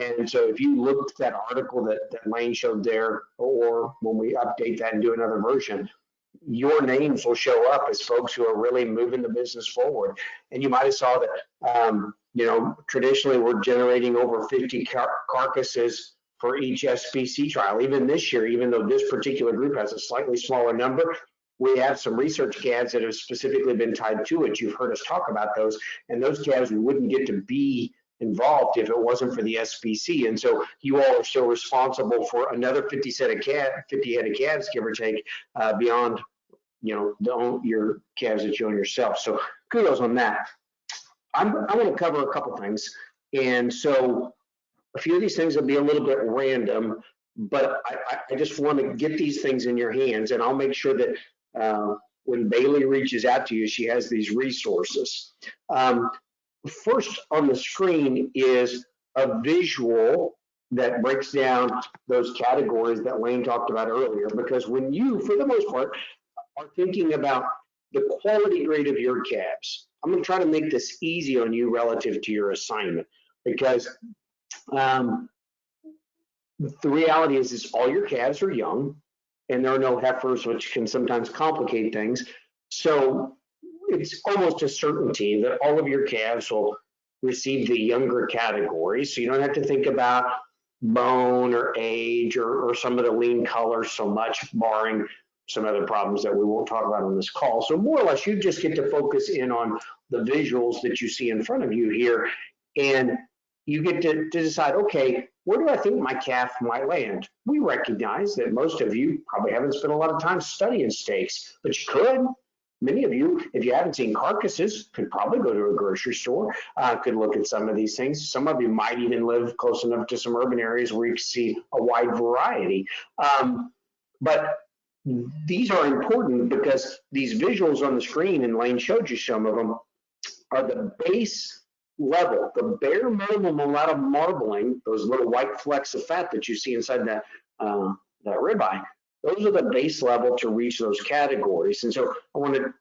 And so if you look at that article that Lane showed there, or when we update that and do another version, your names will show up as folks who are really moving the business forward. And you might have saw that, traditionally we're generating over 50 carcasses for each SPC trial. Even this year, even though this particular group has a slightly smaller number, we have some research calves that have specifically been tied to it. You've heard us talk about those, and those calves we wouldn't get to be involved if it wasn't for the SPC. And so you all are still responsible for another 50 head of calves, give or take, beyond, you know, your calves that you own yourself. So kudos on that. I want to cover a couple things. And so a few of these things will be a little bit random, but I just want to get these things in your hands, and I'll make sure that when Bailey reaches out to you, she has these resources. First on the screen is a visual that breaks down those categories that Lane talked about earlier, because when you, for the most part, are thinking about the quality grade of your calves, I'm going to try to make this easy on you relative to your assignment, because the reality is all your calves are young and there are no heifers, which can sometimes complicate things. So it's almost a certainty that all of your calves will receive the younger category. So you don't have to think about bone or age or some of the lean colors so much, barring some other problems that we won't talk about on this call. So more or less, you just get to focus in on the visuals that you see in front of you here, and you get to decide, okay, where do I think my calf might land? We recognize that most of you probably haven't spent a lot of time studying steaks, but you could. Many of you, if you haven't seen carcasses, could probably go to a grocery store, could look at some of these things. Some of you might even live close enough to some urban areas where you can see a wide variety. But these are important because these visuals on the screen, and Lane showed you some of them, are the base level, the bare minimum amount of marbling, those little white flecks of fat that you see inside that ribeye. Those are the base level to reach those categories. And so I want to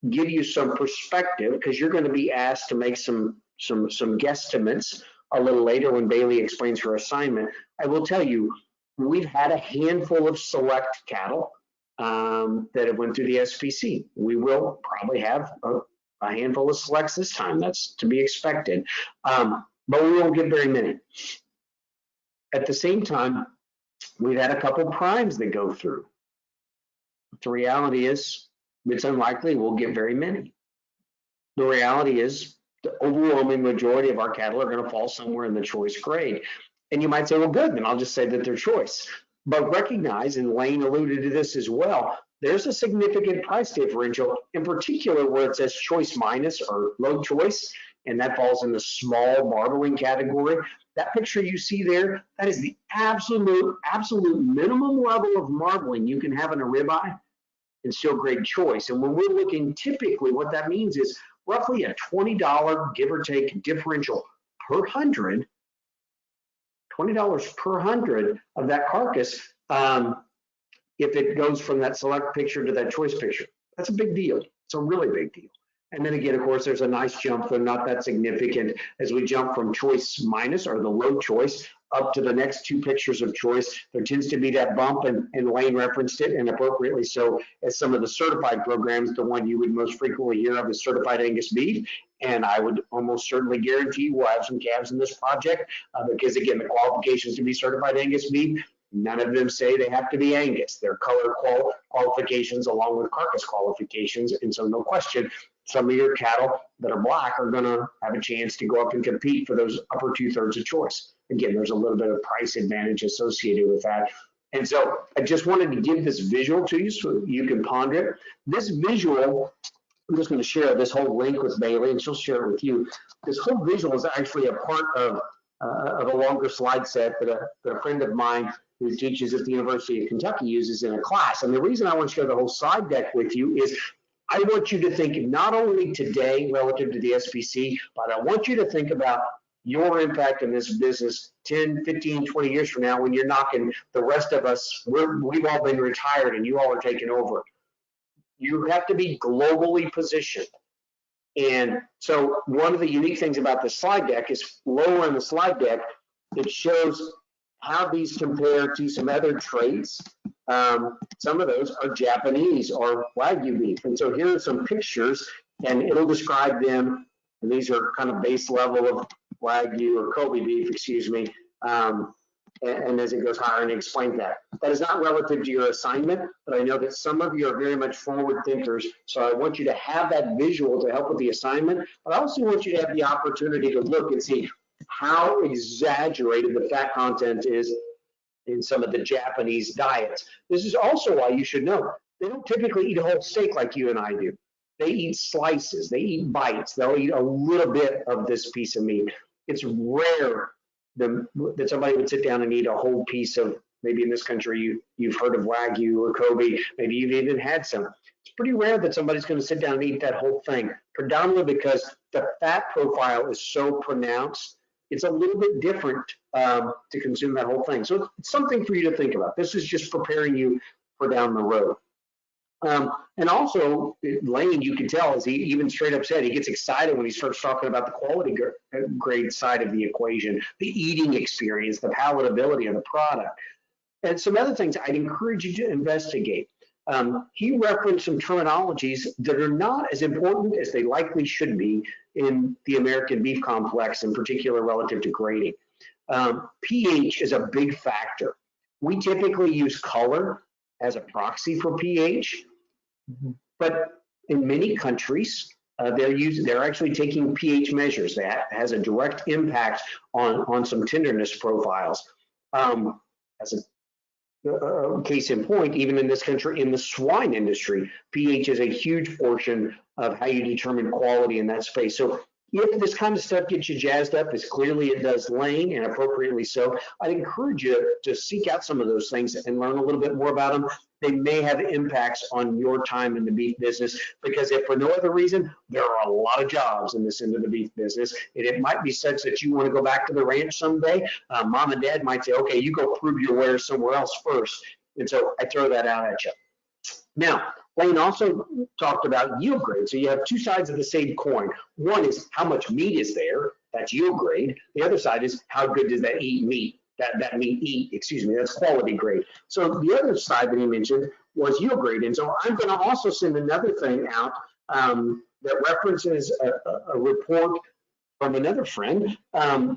give you some perspective, because you're going to be asked to make some guesstimates a little later when Bailey explains her assignment. I will tell you, we've had a handful of select cattle that have went through the SPC. We will probably have a handful of selects this time. That's to be expected, but we won't get very many. At the same time, we've had a couple primes that go through. The reality is, it's unlikely we'll get very many. The reality is, the overwhelming majority of our cattle are going to fall somewhere in the choice grade. And you might say, well, good, then I'll just say that they're choice. But recognize, and Lane alluded to this as well, there's a significant price differential, in particular where it says choice minus or low choice, and that falls in the small marbling category. That picture you see there, that is the absolute minimum level of marbling you can have in a ribeye and still grade choice. And when we're looking, typically what that means is roughly a $20 give or take differential per 100, $20 per 100 of that carcass, if it goes from that select picture to that choice picture. That's a big deal. It's a really big deal. And then again, of course, there's a nice jump, though not that significant, as we jump from choice minus, or the low choice, up to the next two pictures of choice. There tends to be that bump, and Lane referenced it, and appropriately so, as some of the certified programs. The one you would most frequently hear of is certified Angus beef, and I would almost certainly guarantee we'll have some calves in this project, because again, the qualifications to be certified Angus beef, none of them say they have to be Angus. They're color qualifications along with carcass qualifications, and so no question, some of your cattle that are black are going to have a chance to go up and compete for those upper 2/3 of choice. Again, there's a little bit of price advantage associated with that. And so I just wanted to give this visual to you so you can ponder it. This visual, I'm just going to share this whole link with Bailey, and she'll share it with you. This whole visual is actually a part of a longer slide set that a friend of mine who teaches at the University of Kentucky uses in a class. And the reason I want to share the whole slide deck with you is I want you to think not only today relative to the SPC, but I want you to think about your impact in this business 10, 15, 20 years from now when you're knocking the rest of us, we've all been retired and you all are taking over. You have to be globally positioned. And so one of the unique things about the slide deck is lower in the slide deck, it shows how these compare to some other traits. Some of those are Japanese or Wagyu beef. And so here are some pictures, and it'll describe them. And these are kind of base level of Wagyu or Kobe beef, excuse me. And as it goes higher, and explain that. That is not relative to your assignment, but I know that some of you are very much forward thinkers. So I want you to have that visual to help with the assignment, but I also want you to have the opportunity to look and see, how exaggerated the fat content is in some of the Japanese diets. This is also why you should know they don't typically eat a whole steak like you and I do. They eat slices, they eat bites, they'll eat a little bit of this piece of meat. It's rare that somebody would sit down and eat a whole piece of, maybe in this country you've heard of Wagyu or Kobe, maybe you've even had some. It's pretty rare that somebody's going to sit down and eat that whole thing, predominantly because the fat profile is so pronounced. It's a little bit different to consume that whole thing. So it's something for you to think about. This is just preparing you for down the road. And also, Lane, you can tell, as he even straight up said, he gets excited when he starts talking about the quality grade side of the equation, the eating experience, the palatability of the product, and some other things I'd encourage you to investigate. He referenced some terminologies that are not as important as they likely should be in the American beef complex, in particular relative to grading. pH is a big factor. We typically use color as a proxy for pH, but in many countries, they're actually taking pH measures. That has a direct impact on some tenderness profiles. As a case in point, even in this country, in the swine industry, pH is a huge portion of how you determine quality in that space. So if this kind of stuff gets you jazzed up, as clearly it does Lane, and appropriately so, I'd encourage you to seek out some of those things and learn a little bit more about them. They may have impacts on your time in the beef business, because if for no other reason, there are a lot of jobs in this end of the beef business. And it might be such that you want to go back to the ranch someday. Mom and dad might say, okay, you go prove your wares somewhere else first. And so I throw that out at you. Now, Lane also talked about yield grade. So you have two sides of the same coin. One is how much meat is there, that's yield grade. The other side is how good does that meat eat, that's quality grade. So the other side that he mentioned was yield grade. And so I'm going to also send another thing out that references a report from another friend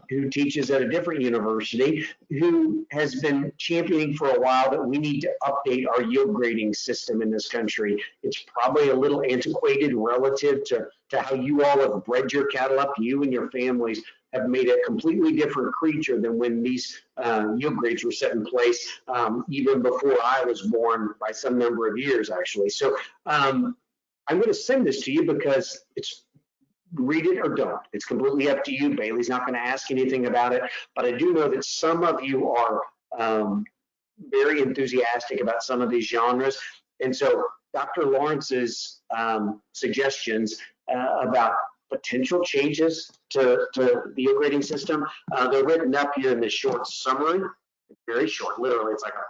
who teaches at a different university, who has been championing for a while that we need to update our yield grading system in this country. It's probably a little antiquated relative to how you all have bred your cattle up. You and your families have made a completely different creature than when these yield grades were set in place, even before I was born by some number of years, actually. So I'm going to send this to you because it's, read it or don't. It's completely up to you. Bailey's not going to ask anything about it, but I do know that some of you are very enthusiastic about some of these genres. And so Dr. Lawrence's suggestions about potential changes to the yield grading system, they're written up here in this short summary. Very short, literally, it's like a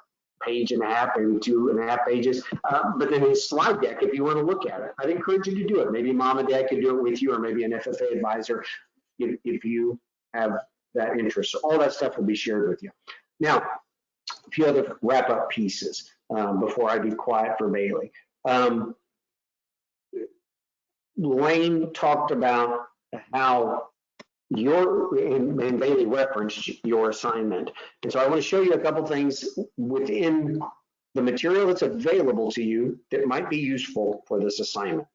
page and a half, maybe 2.5 pages. But then his slide deck, if you want to look at it, I'd encourage you to do it. Maybe mom and dad could do it with you, or maybe an FFA advisor if you have that interest. So all that stuff will be shared with you. Now, a few other wrap-up pieces before I be quiet for Bailey. Lane talked about how and Bailey referenced your assignment. And so I want to show you a couple things within the material that's available to you that might be useful for this assignment.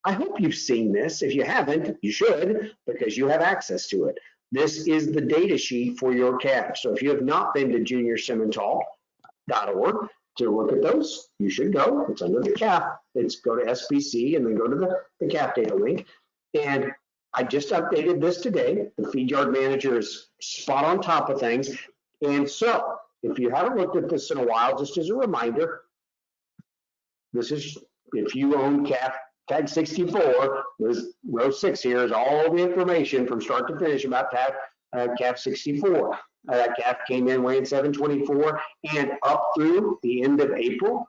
I hope you've seen this. If you haven't, you should, because you have access to it. This is the data sheet for your calf. So if you have not been to juniorsimmental.org to look at those, you should go. It's under the calf. It's go to SPC and then go to the calf data link. And I just updated this today. The feed yard manager is spot on top of things. And so if you haven't looked at this in a while, just as a reminder, this is, if you own calf tag 64, this row 6 here is all the information from start to finish about calf 64. That calf came in weighing 724, and up through the end of April,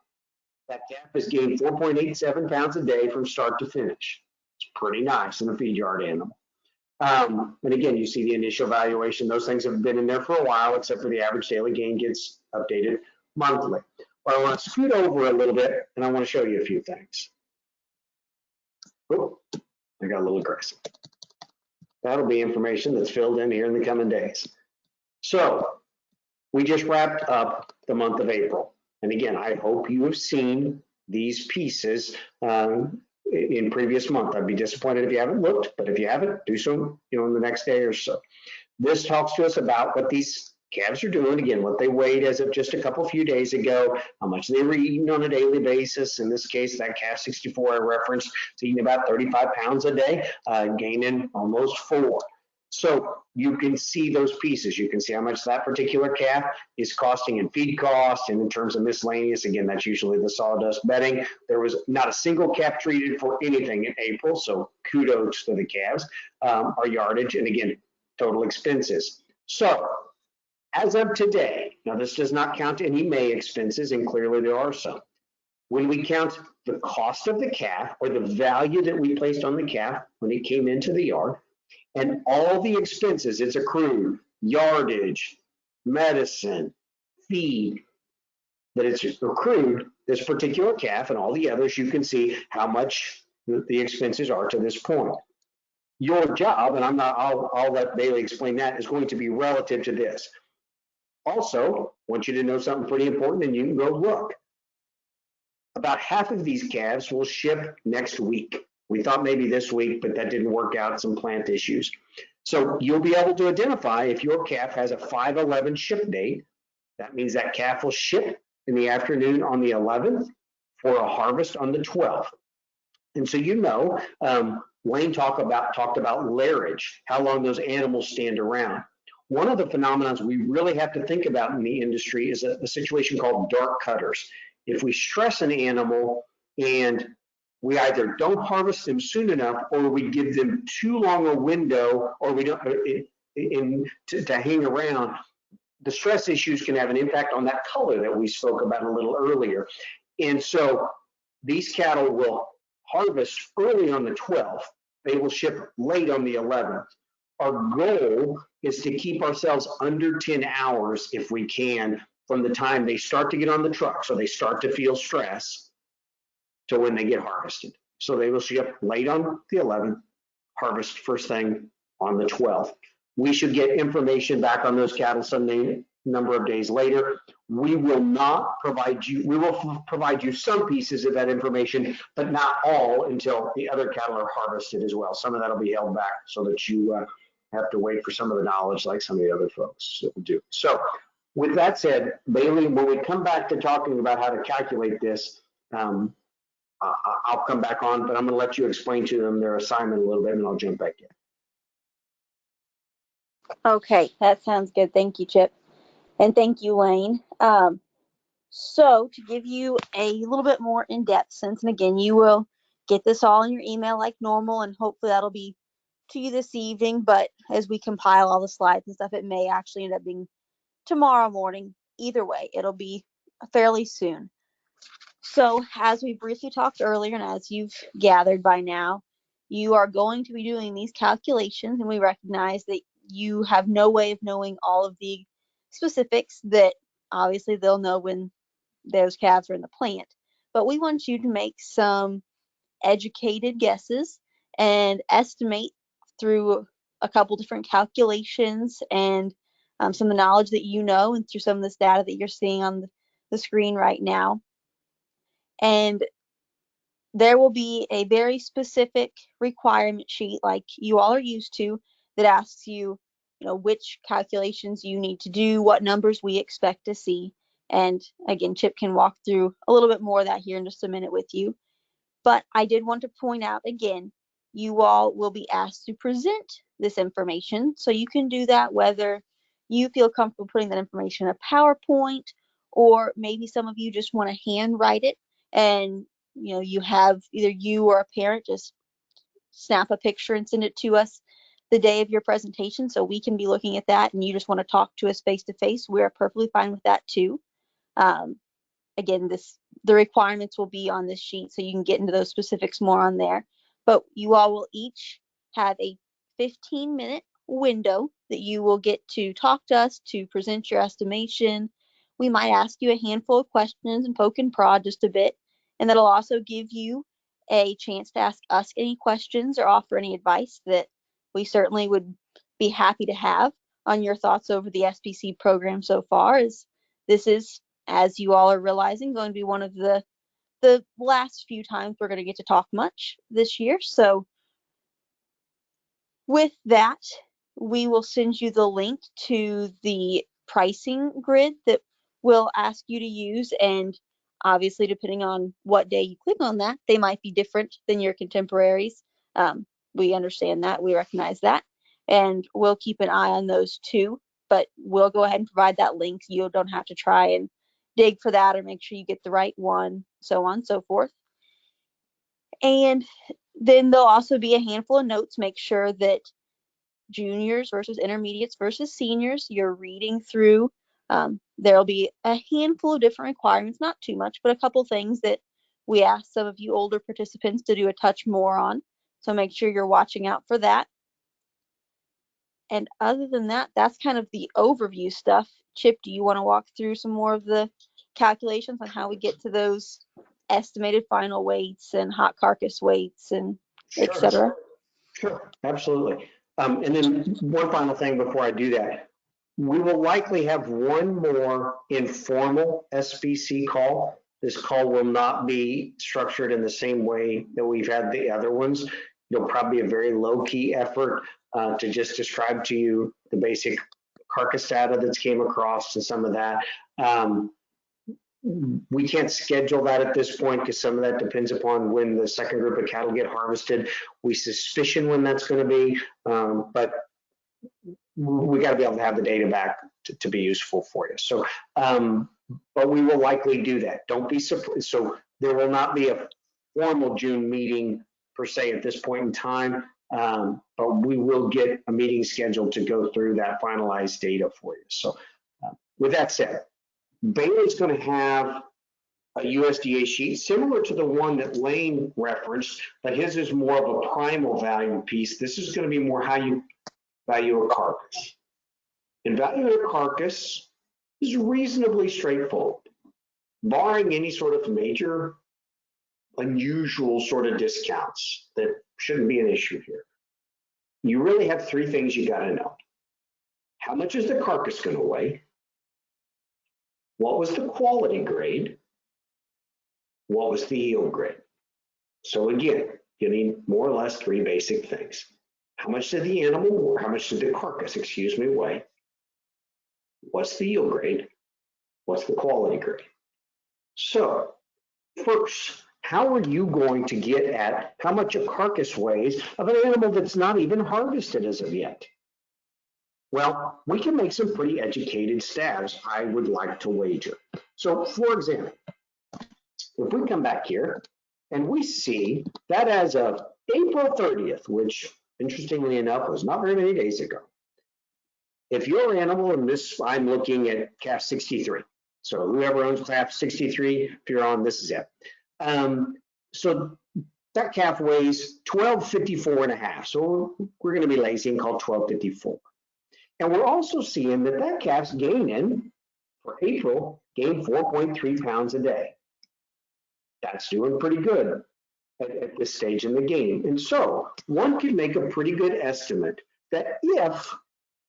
that calf has gained 4.87 pounds a day from start to finish. It's pretty nice in a feed yard animal. And again, you see the initial valuation. Those things have been in there for a while, except for the average daily gain gets updated monthly. But I want to scoot over a little bit, and I want to show you a few things. Oh, I got a little aggressive. That'll be information that's filled in here in the coming days. So we just wrapped up the month of April. And again, I hope you have seen these pieces in previous month. I'd be disappointed if you haven't looked, but if you haven't, do so in the next day or so. This talks to us about what these calves are doing, again, what they weighed as of just a few days ago, how much they were eating on a daily basis. In this case, that calf 64 I referenced is eating about 35 pounds a day, gaining almost 4. So you can see those pieces. You can see how much that particular calf is costing in feed cost, and in terms of miscellaneous, again, that's usually the sawdust bedding. There was not a single calf treated for anything in April, so kudos to the calves. Our yardage, and again, total expenses. So as of today, now this does not count any May expenses, and clearly there are some. When we count the cost of the calf, or the value that we placed on the calf when it came into the yard, and all the expenses it's accrued, yardage, medicine, feed, that it's accrued, this particular calf and all the others, you can see how much the expenses are to this point. Your job, and I'll let Bailey explain that, is going to be relative to this. Also, I want you to know something pretty important, and you can go look. About half of these calves will ship next week. We thought maybe this week, but that didn't work out, some plant issues. So you'll be able to identify if your calf has a 5/11 ship date. That means that calf will ship in the afternoon on the 11th for a harvest on the 12th. And so Wayne talked about lairage, how long those animals stand around. One of the phenomena we really have to think about in the industry is a situation called dark cutters. If we stress an animal and we either don't harvest them soon enough, or we give them too long a window, or we don't to hang around, the stress issues can have an impact on that color that we spoke about a little earlier. And so these cattle will harvest early on the 12th. They will ship late on the 11th. Our goal is to keep ourselves under 10 hours if we can from the time they start to get on the truck, so they start to feel stress, to when they get harvested. So they will ship late on the 11th, harvest first thing on the 12th. We should get information back on those cattle some number of days later. We will provide you some pieces of that information, but not all until the other cattle are harvested as well. Some of that will be held back so that you have to wait for some of the knowledge like some of the other folks do. So with that said, Bailey, when we come back to talking about how to calculate this, I'll come back on, but I'm going to let you explain to them their assignment a little bit, and I'll jump back in. Okay, that sounds good. Thank you, Chip. And thank you, Lane. So to give you a little bit more in-depth sense, and again, you will get this all in your email like normal, and hopefully that'll be to you this evening, but as we compile all the slides and stuff, it may actually end up being tomorrow morning. Either way, it'll be fairly soon. So as we briefly talked earlier, and as you've gathered by now, you are going to be doing these calculations, and we recognize that you have no way of knowing all of the specifics that obviously they'll know when those calves are in the plant. But we want you to make some educated guesses and estimate through a couple different calculations and some of the knowledge that you know, and through some of this data that you're seeing on the screen right now. And there will be a very specific requirement sheet like you all are used to that asks you, which calculations you need to do, what numbers we expect to see. And again, Chip can walk through a little bit more of that here in just a minute with you. But I did want to point out again, you all will be asked to present this information. So you can do that whether you feel comfortable putting that information in a PowerPoint, or maybe some of you just want to handwrite it, and you have either you or a parent just snap a picture and send it to us the day of your presentation so we can be looking at that, and you just want to talk to us face to face, we're perfectly fine with that too. Again, the requirements will be on this sheet, so you can get into those specifics more on there. But you all will each have a 15-minute window that you will get to talk to us, to present your estimation. We might ask you a handful of questions and poke and prod just a bit, and that'll also give you a chance to ask us any questions or offer any advice that we certainly would be happy to have on your thoughts over the SPC program so far, as this is, as you all are realizing, going to be one of the last few times we're going to get to talk much this year. So with that, we will send you the link to the pricing grid that we'll ask you to use. And obviously, depending on what day you click on that, they might be different than your contemporaries. We understand that. We recognize that. And we'll keep an eye on those too. But we'll go ahead and provide that link. You don't have to try and dig for that or make sure you get the right one, so on and so forth. And then there'll also be a handful of notes. Make sure that juniors versus intermediates versus seniors, you're reading through. There'll be a handful of different requirements, not too much, but a couple things that we ask some of you older participants to do a touch more on. So make sure you're watching out for that. And other than that, that's kind of the overview stuff. Chip, do you want to walk through some more of the calculations on how we get to those estimated final weights and hot carcass weights and et cetera? Sure, absolutely. And then one final thing before I do that, we will likely have one more informal SBC call. This call will not be structured in the same way that we've had the other ones. It'll probably be a very low-key effort to just describe to you the basic carcass data that's came across and some of that. We can't schedule that at this point because some of that depends upon when the second group of cattle get harvested. We suspicion when that's going to be, but we got to be able to have the data back to be useful for you. So, but we will likely do that. Don't be surprised. So there will not be a formal June meeting per se at this point in time, but we will get a meeting scheduled to go through that finalized data for you. So with that said, Bailey's going to have a USDA sheet similar to the one that Lane referenced, but his is more of a primal value piece. This is going to be more how you value a carcass. And valuing a carcass is reasonably straightforward, barring any sort of major unusual sort of discounts that shouldn't be an issue here. You really have three things you got to know. How much is the carcass going to weigh? What was the quality grade? What was the yield grade? So again, you need more or less three basic things. How much did the animal, or how much did the carcass, excuse me, weigh? What's the yield grade? What's the quality grade? So first, how are you going to get at how much a carcass weighs of an animal that's not even harvested as of yet? Well, we can make some pretty educated stabs, I would like to wager. So for example, if we come back here and we see that as of April 30th, which interestingly enough was not very many days ago, if your animal, in this, I'm looking at calf 63. So whoever owns calf 63, if you're on, this is it. So that calf weighs 1254 and a half. So we're going to be lazy and call 1254. And we're also seeing that that calf's gaining for April, gained 4.3 pounds a day. That's doing pretty good at this stage in the game. And so one could make a pretty good estimate that if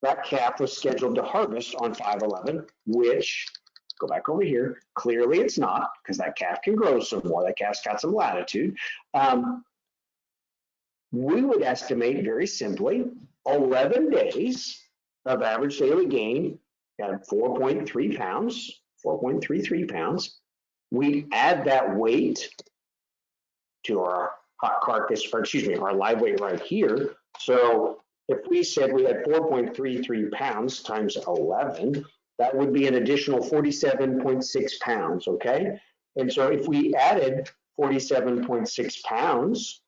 that calf was scheduled to harvest on 5/11, which, go back over here, clearly it's not, because that calf can grow some more. That calf's got some latitude. We would estimate very simply 11 days of average daily gain at 4.3 pounds, 4.33 pounds. We add that weight to our hot carcass, or excuse me, our live weight right here. So if we said we had 4.33 pounds times 11, that would be an additional 47.6 pounds, okay? And so if we added 47.6 pounds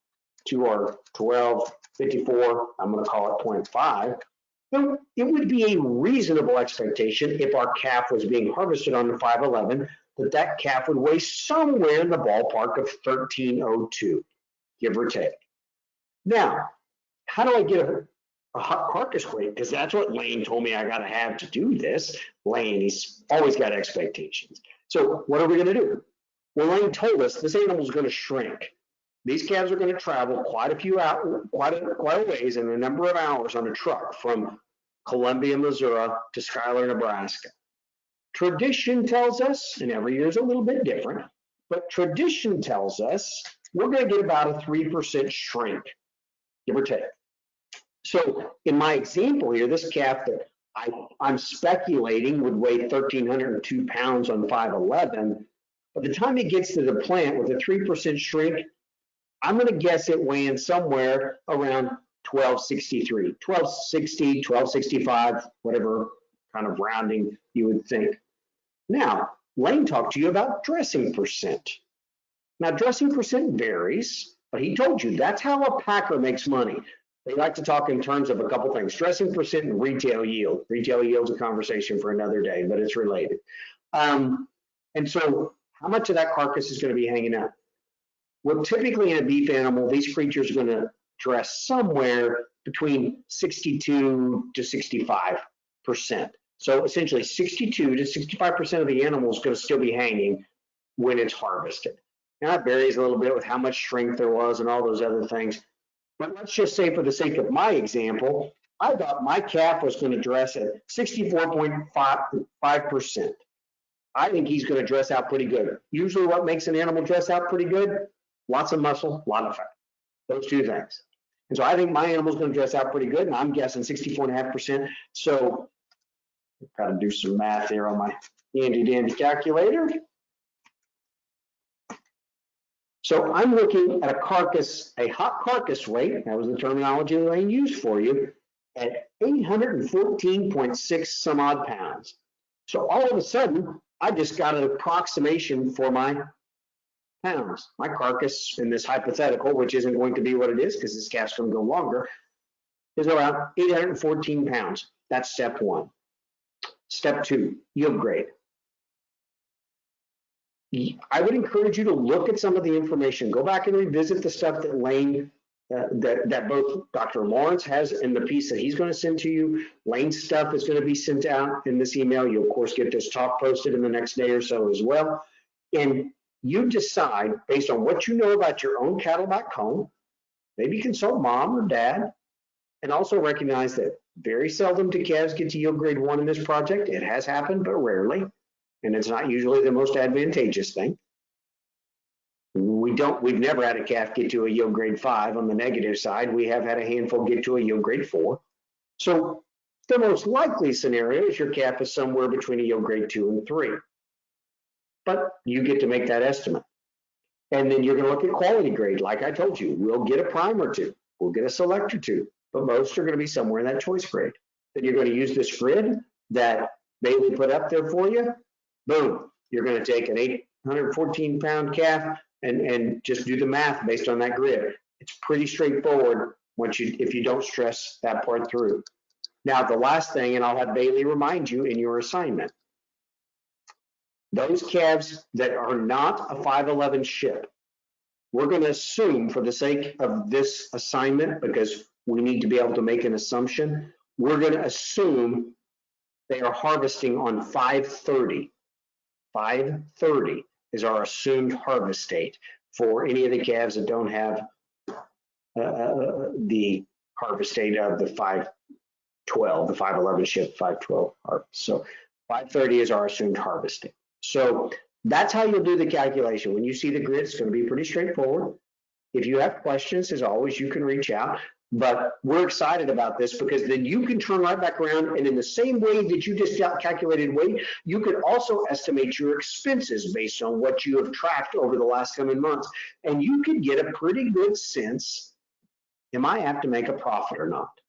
to our 1254, I'm gonna call it 0.5, then it would be a reasonable expectation if our calf was being harvested on the 5/11 that that calf would weigh somewhere in the ballpark of 1302, give or take. Now, how do I get a hot carcass weight? Because that's what Lane told me I got to have to do this. Lane, he's always got expectations. So what are we going to do? Well, Lane told us this animal is going to shrink. These calves are going to travel quite a ways in a number of hours on a truck from Columbia, Missouri to Schuyler, Nebraska. Tradition tells us, and every year is a little bit different, but tradition tells us we're going to get about a 3% shrink, give or take. So in my example here, this calf that I'm speculating would weigh 1,302 pounds on 5'11". By the time he gets to the plant with a 3% shrink, I'm going to guess it weighing somewhere around 1263, 1260, 1265, whatever kind of rounding you would think. Now, Lane talked to you about dressing percent. Now, dressing percent varies, but he told you that's how a packer makes money. They like to talk in terms of a couple things, dressing percent and retail yield. Retail yield's a conversation for another day, but it's related. And so how much of that carcass is going to be hanging out? Well, typically in a beef animal, these creatures are going to dress somewhere between 62 to 65%. So essentially 62 to 65% of the animal is going to still be hanging when it's harvested. Now that varies a little bit with how much strength there was and all those other things. But let's just say for the sake of my example, I thought my calf was going to dress at 64.5%. I think he's going to dress out pretty good. Usually what makes an animal dress out pretty good? Lots of muscle, a lot of fat. Those two things. And so I think my animal's going to dress out pretty good, and I'm guessing 64.5%. So I've got to do some math here on my handy dandy calculator. So I'm looking at a carcass, a hot carcass weight, that was the terminology that I used for you, at 814.6 some odd pounds. So all of a sudden, I just got an approximation for my pounds. My carcass in this hypothetical, which isn't going to be what it is because this calf's going to go longer, is around 814 pounds. That's step one. Step two, yield grade. I would encourage you to look at some of the information. Go back and revisit the stuff that Lane, that both Dr. Lawrence has in the piece that he's going to send to you. Lane's stuff is going to be sent out in this email. You'll, of course, get this talk posted in the next day or so as well. And you decide, based on what you know about your own cattle back home, maybe consult mom or dad, and also recognize that very seldom do calves get to yield grade 1 in this project. It has happened, but rarely. And it's not usually the most advantageous thing. We've never had a calf get to a yield grade 5 on the negative side. We have had a handful get to a yield grade 4. So the most likely scenario is your calf is somewhere between a yield grade 2 and 3. But you get to make that estimate. And then you're going to look at quality grade. Like I told you, we'll get a prime or two. We'll get a select or two. But most are going to be somewhere in that choice grade. Then you're going to use this grid that Bailey put up there for you. Boom, you're going to take an 814-pound calf and just do the math based on that grid. It's pretty straightforward if you don't stress that part through. Now, the last thing, and I'll have Bailey remind you in your assignment, those calves that are not a 5'11 ship, we're going to assume for the sake of this assignment, because we need to be able to make an assumption, we're going to assume they are harvesting on 5:30. 5:30 is our assumed harvest date for any of the calves that don't have the harvest date of the 5:12, the 5'11 ship 5:12 harvest. So 5:30 is our assumed harvest date. So that's how you'll do the calculation. When you see the grid, it's going to be pretty straightforward. If you have questions, as always, you can reach out. But we're excited about this because then you can turn right back around, and in the same way that you just calculated weight, you could also estimate your expenses based on what you have tracked over the last coming months. And you could get a pretty good sense, am I apt to make a profit or not?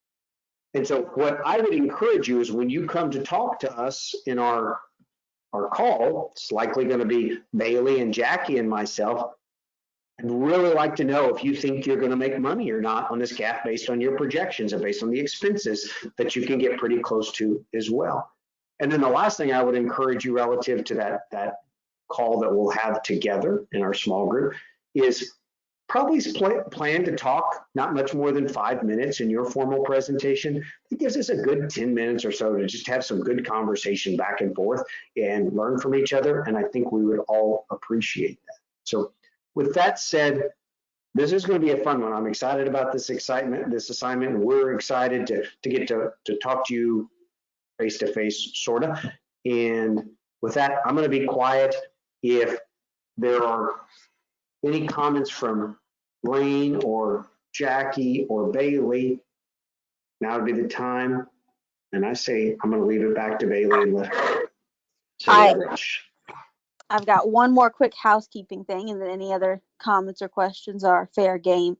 And so what I would encourage you is when you come to talk to us in our call, it's likely going to be Bailey and Jackie and myself. I'd really like to know if you think you're going to make money or not on this calf based on your projections and based on the expenses that you can get pretty close to as well. And then the last thing I would encourage you relative to that call that we'll have together in our small group is probably plan to talk not much more than 5 minutes in your formal presentation. It gives us a good 10 minutes or so to just have some good conversation back and forth and learn from each other. And I think we would all appreciate that. So with that said, this is going to be a fun one. I'm excited about this assignment, and we're excited to get to talk to you face to face, sort of. And with that, I'm going to be quiet. If there are any comments from Lane or Jackie or Bailey, now would be the time. And I say, I'm going to leave it back to Bailey and let her rush. I've got one more quick housekeeping thing, and then any other comments or questions are fair game.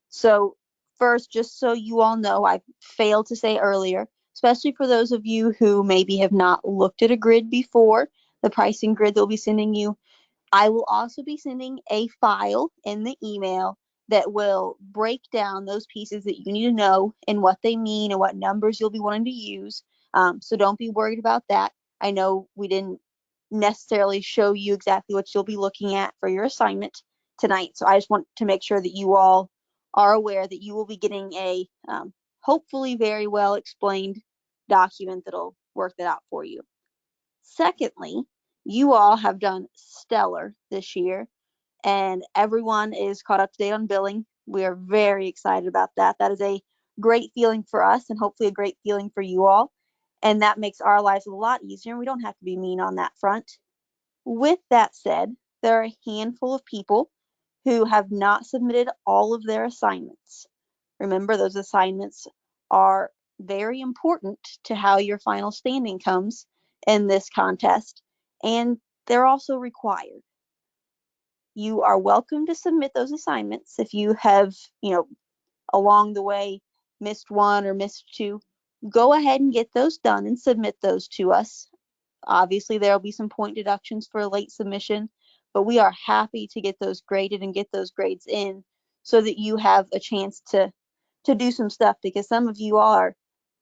So first, just so you all know, I failed to say earlier, especially for those of you who maybe have not looked at a grid before, the pricing grid they'll be sending you, I will also be sending a file in the email that will break down those pieces that you need to know and what they mean and what numbers you'll be wanting to use. So don't be worried about that. I know we didn't necessarily show you exactly what you'll be looking at for your assignment tonight. So I just want to make sure that you all are aware that you will be getting a hopefully very well explained document that'll work that out for you. Secondly, you all have done stellar this year, and everyone is caught up to date on billing. We are very excited about that. That is a great feeling for us and hopefully a great feeling for you all. And that makes our lives a lot easier. We don't have to be mean on that front. With that said, there are a handful of people who have not submitted all of their assignments. Remember, those assignments are very important to how your final standing comes in this contest, and they're also required. You are welcome to submit those assignments if you have, along the way missed one or missed two. Go ahead and get those done and submit those to us. Obviously, there will be some point deductions for a late submission, but we are happy to get those graded and get those grades in so that you have a chance to do some stuff, because some of you are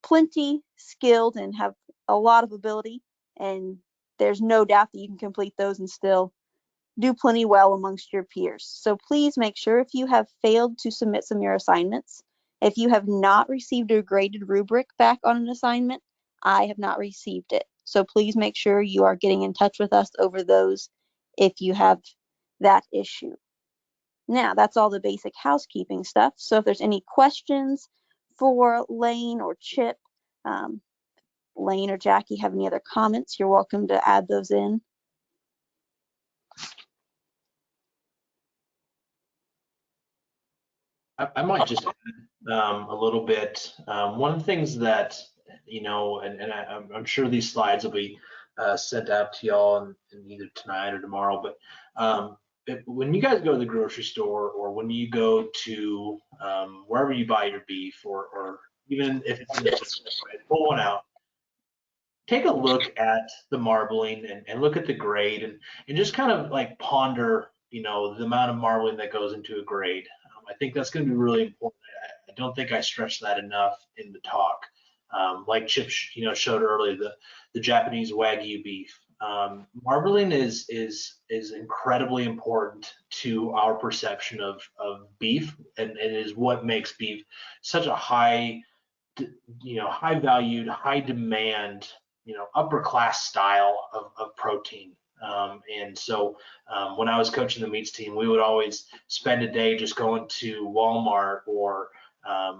plenty skilled and have a lot of ability, and there's no doubt that you can complete those and still do plenty well amongst your peers. So please make sure, if you have failed to submit some of your assignments, if you have not received a graded rubric back on an assignment, I have not received it. So please make sure you are getting in touch with us over those if you have that issue. Now, that's all the basic housekeeping stuff. So if there's any questions for Lane or Chip, Lane or Jackie have any other comments, you're welcome to add those in. I might just add a little bit. One of the things that, and I'm sure these slides will be sent out to y'all in either tonight or tomorrow, but when you guys go to the grocery store, or when you go to wherever you buy your beef, or even if it's in the right, pull one out, take a look at the marbling and look at the grade, and just kind of like ponder, the amount of marbling that goes into a grade. I think that's going to be really important. I don't think I stressed that enough in the talk. Like Chip, showed earlier, the Japanese Wagyu beef. Marbling is incredibly important to our perception of beef, and it is what makes beef such a high valued, high demand, upper class style of protein. And so when I was coaching the meats team, we would always spend a day just going to Walmart or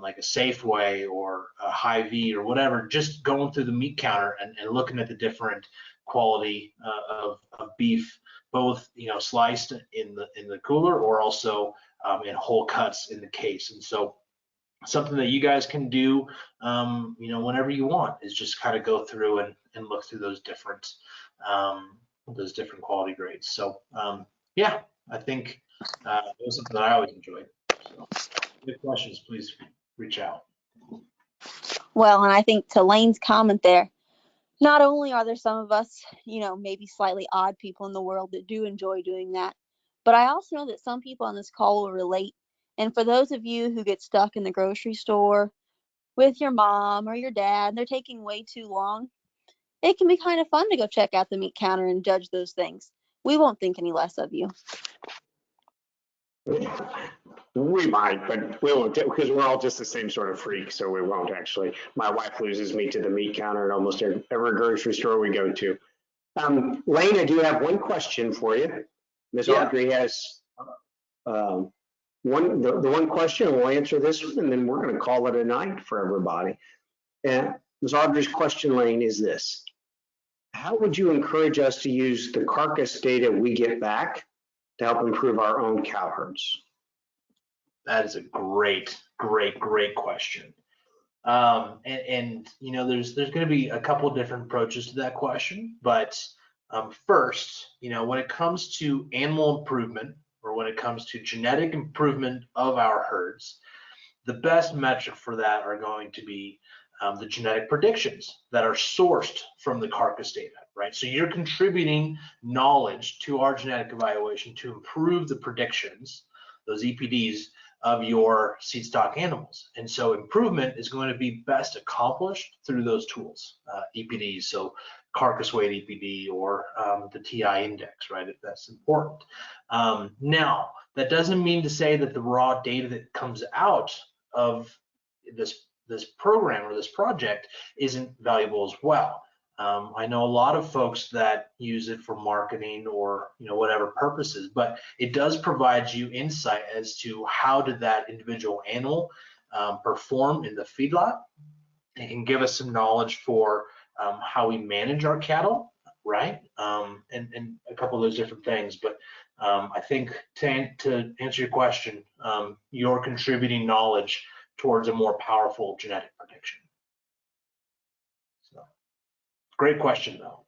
like a Safeway or a Hy-Vee or whatever, just going through the meat counter and looking at the different quality of beef, both sliced in the cooler, or also in whole cuts in the case. And so something that you guys can do, whenever you want, is just kind of go through and look through those different quality grades. So yeah, I think it was something that I always enjoyed. So if you have questions, please reach out. Well, and I think to Lane's comment there, not only are there some of us, maybe slightly odd people in the world that do enjoy doing that, but I also know that some people on this call will relate. And for those of you who get stuck in the grocery store with your mom or your dad, and they're taking way too long, it can be kind of fun to go check out the meat counter and judge those things. We won't think any less of you. We might, but we won't, because we're all just the same sort of freak, so we won't actually. My wife loses me to the meat counter at almost every grocery store we go to. Lane, I do have one question for you. Ms. Audrey has the one question, and we'll answer this one, and then we're going to call it a night for everybody. And Ms. Audrey's question, Lane, is this: how would you encourage us to use the carcass data we get back to help improve our own cow herds? That is a great question. And you know, there's going to be a couple different approaches to that question, but first, you know, when it comes to animal improvement or when it comes to genetic improvement of our herds, the best metric for that are going to be the genetic predictions that are sourced from the carcass data, right? So you're contributing knowledge to our genetic evaluation to improve the predictions, those EPDs, of your seed stock animals. And so improvement is going to be best accomplished through those tools, EPDs, so carcass weight EPD or the TI index, right, if that's important. Now, that doesn't mean to say that the raw data that comes out of this program or this project isn't valuable as well. I know a lot of folks that use it for marketing or, you know, whatever purposes, but it does provide you insight as to how did that individual animal perform in the feedlot. It can give us some knowledge for how we manage our cattle, right? And a couple of those different things. But I think to answer your question, you're contributing knowledge towards a more powerful genetic prediction. So, great question, though.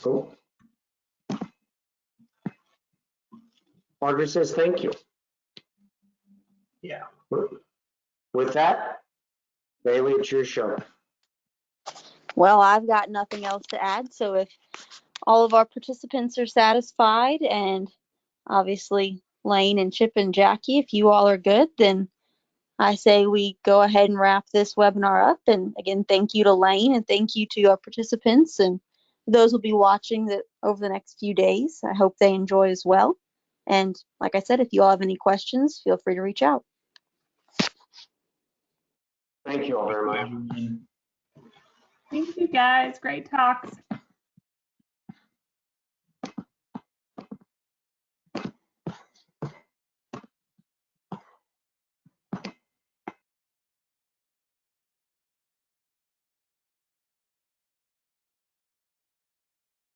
Cool. Margaret says thank you. Yeah. With that, Bailey, it's your show. Well, I've got nothing else to add. So if all of our participants are satisfied, and obviously Lane and Chip and Jackie, if you all are good, then I say we go ahead and wrap this webinar up. And again, thank you to Lane and thank you to our participants and those will be watching that over the next few days. I hope they enjoy as well. And like I said, if you all have any questions, feel free to reach out. Thank you all very much. Thank you guys. Great talks.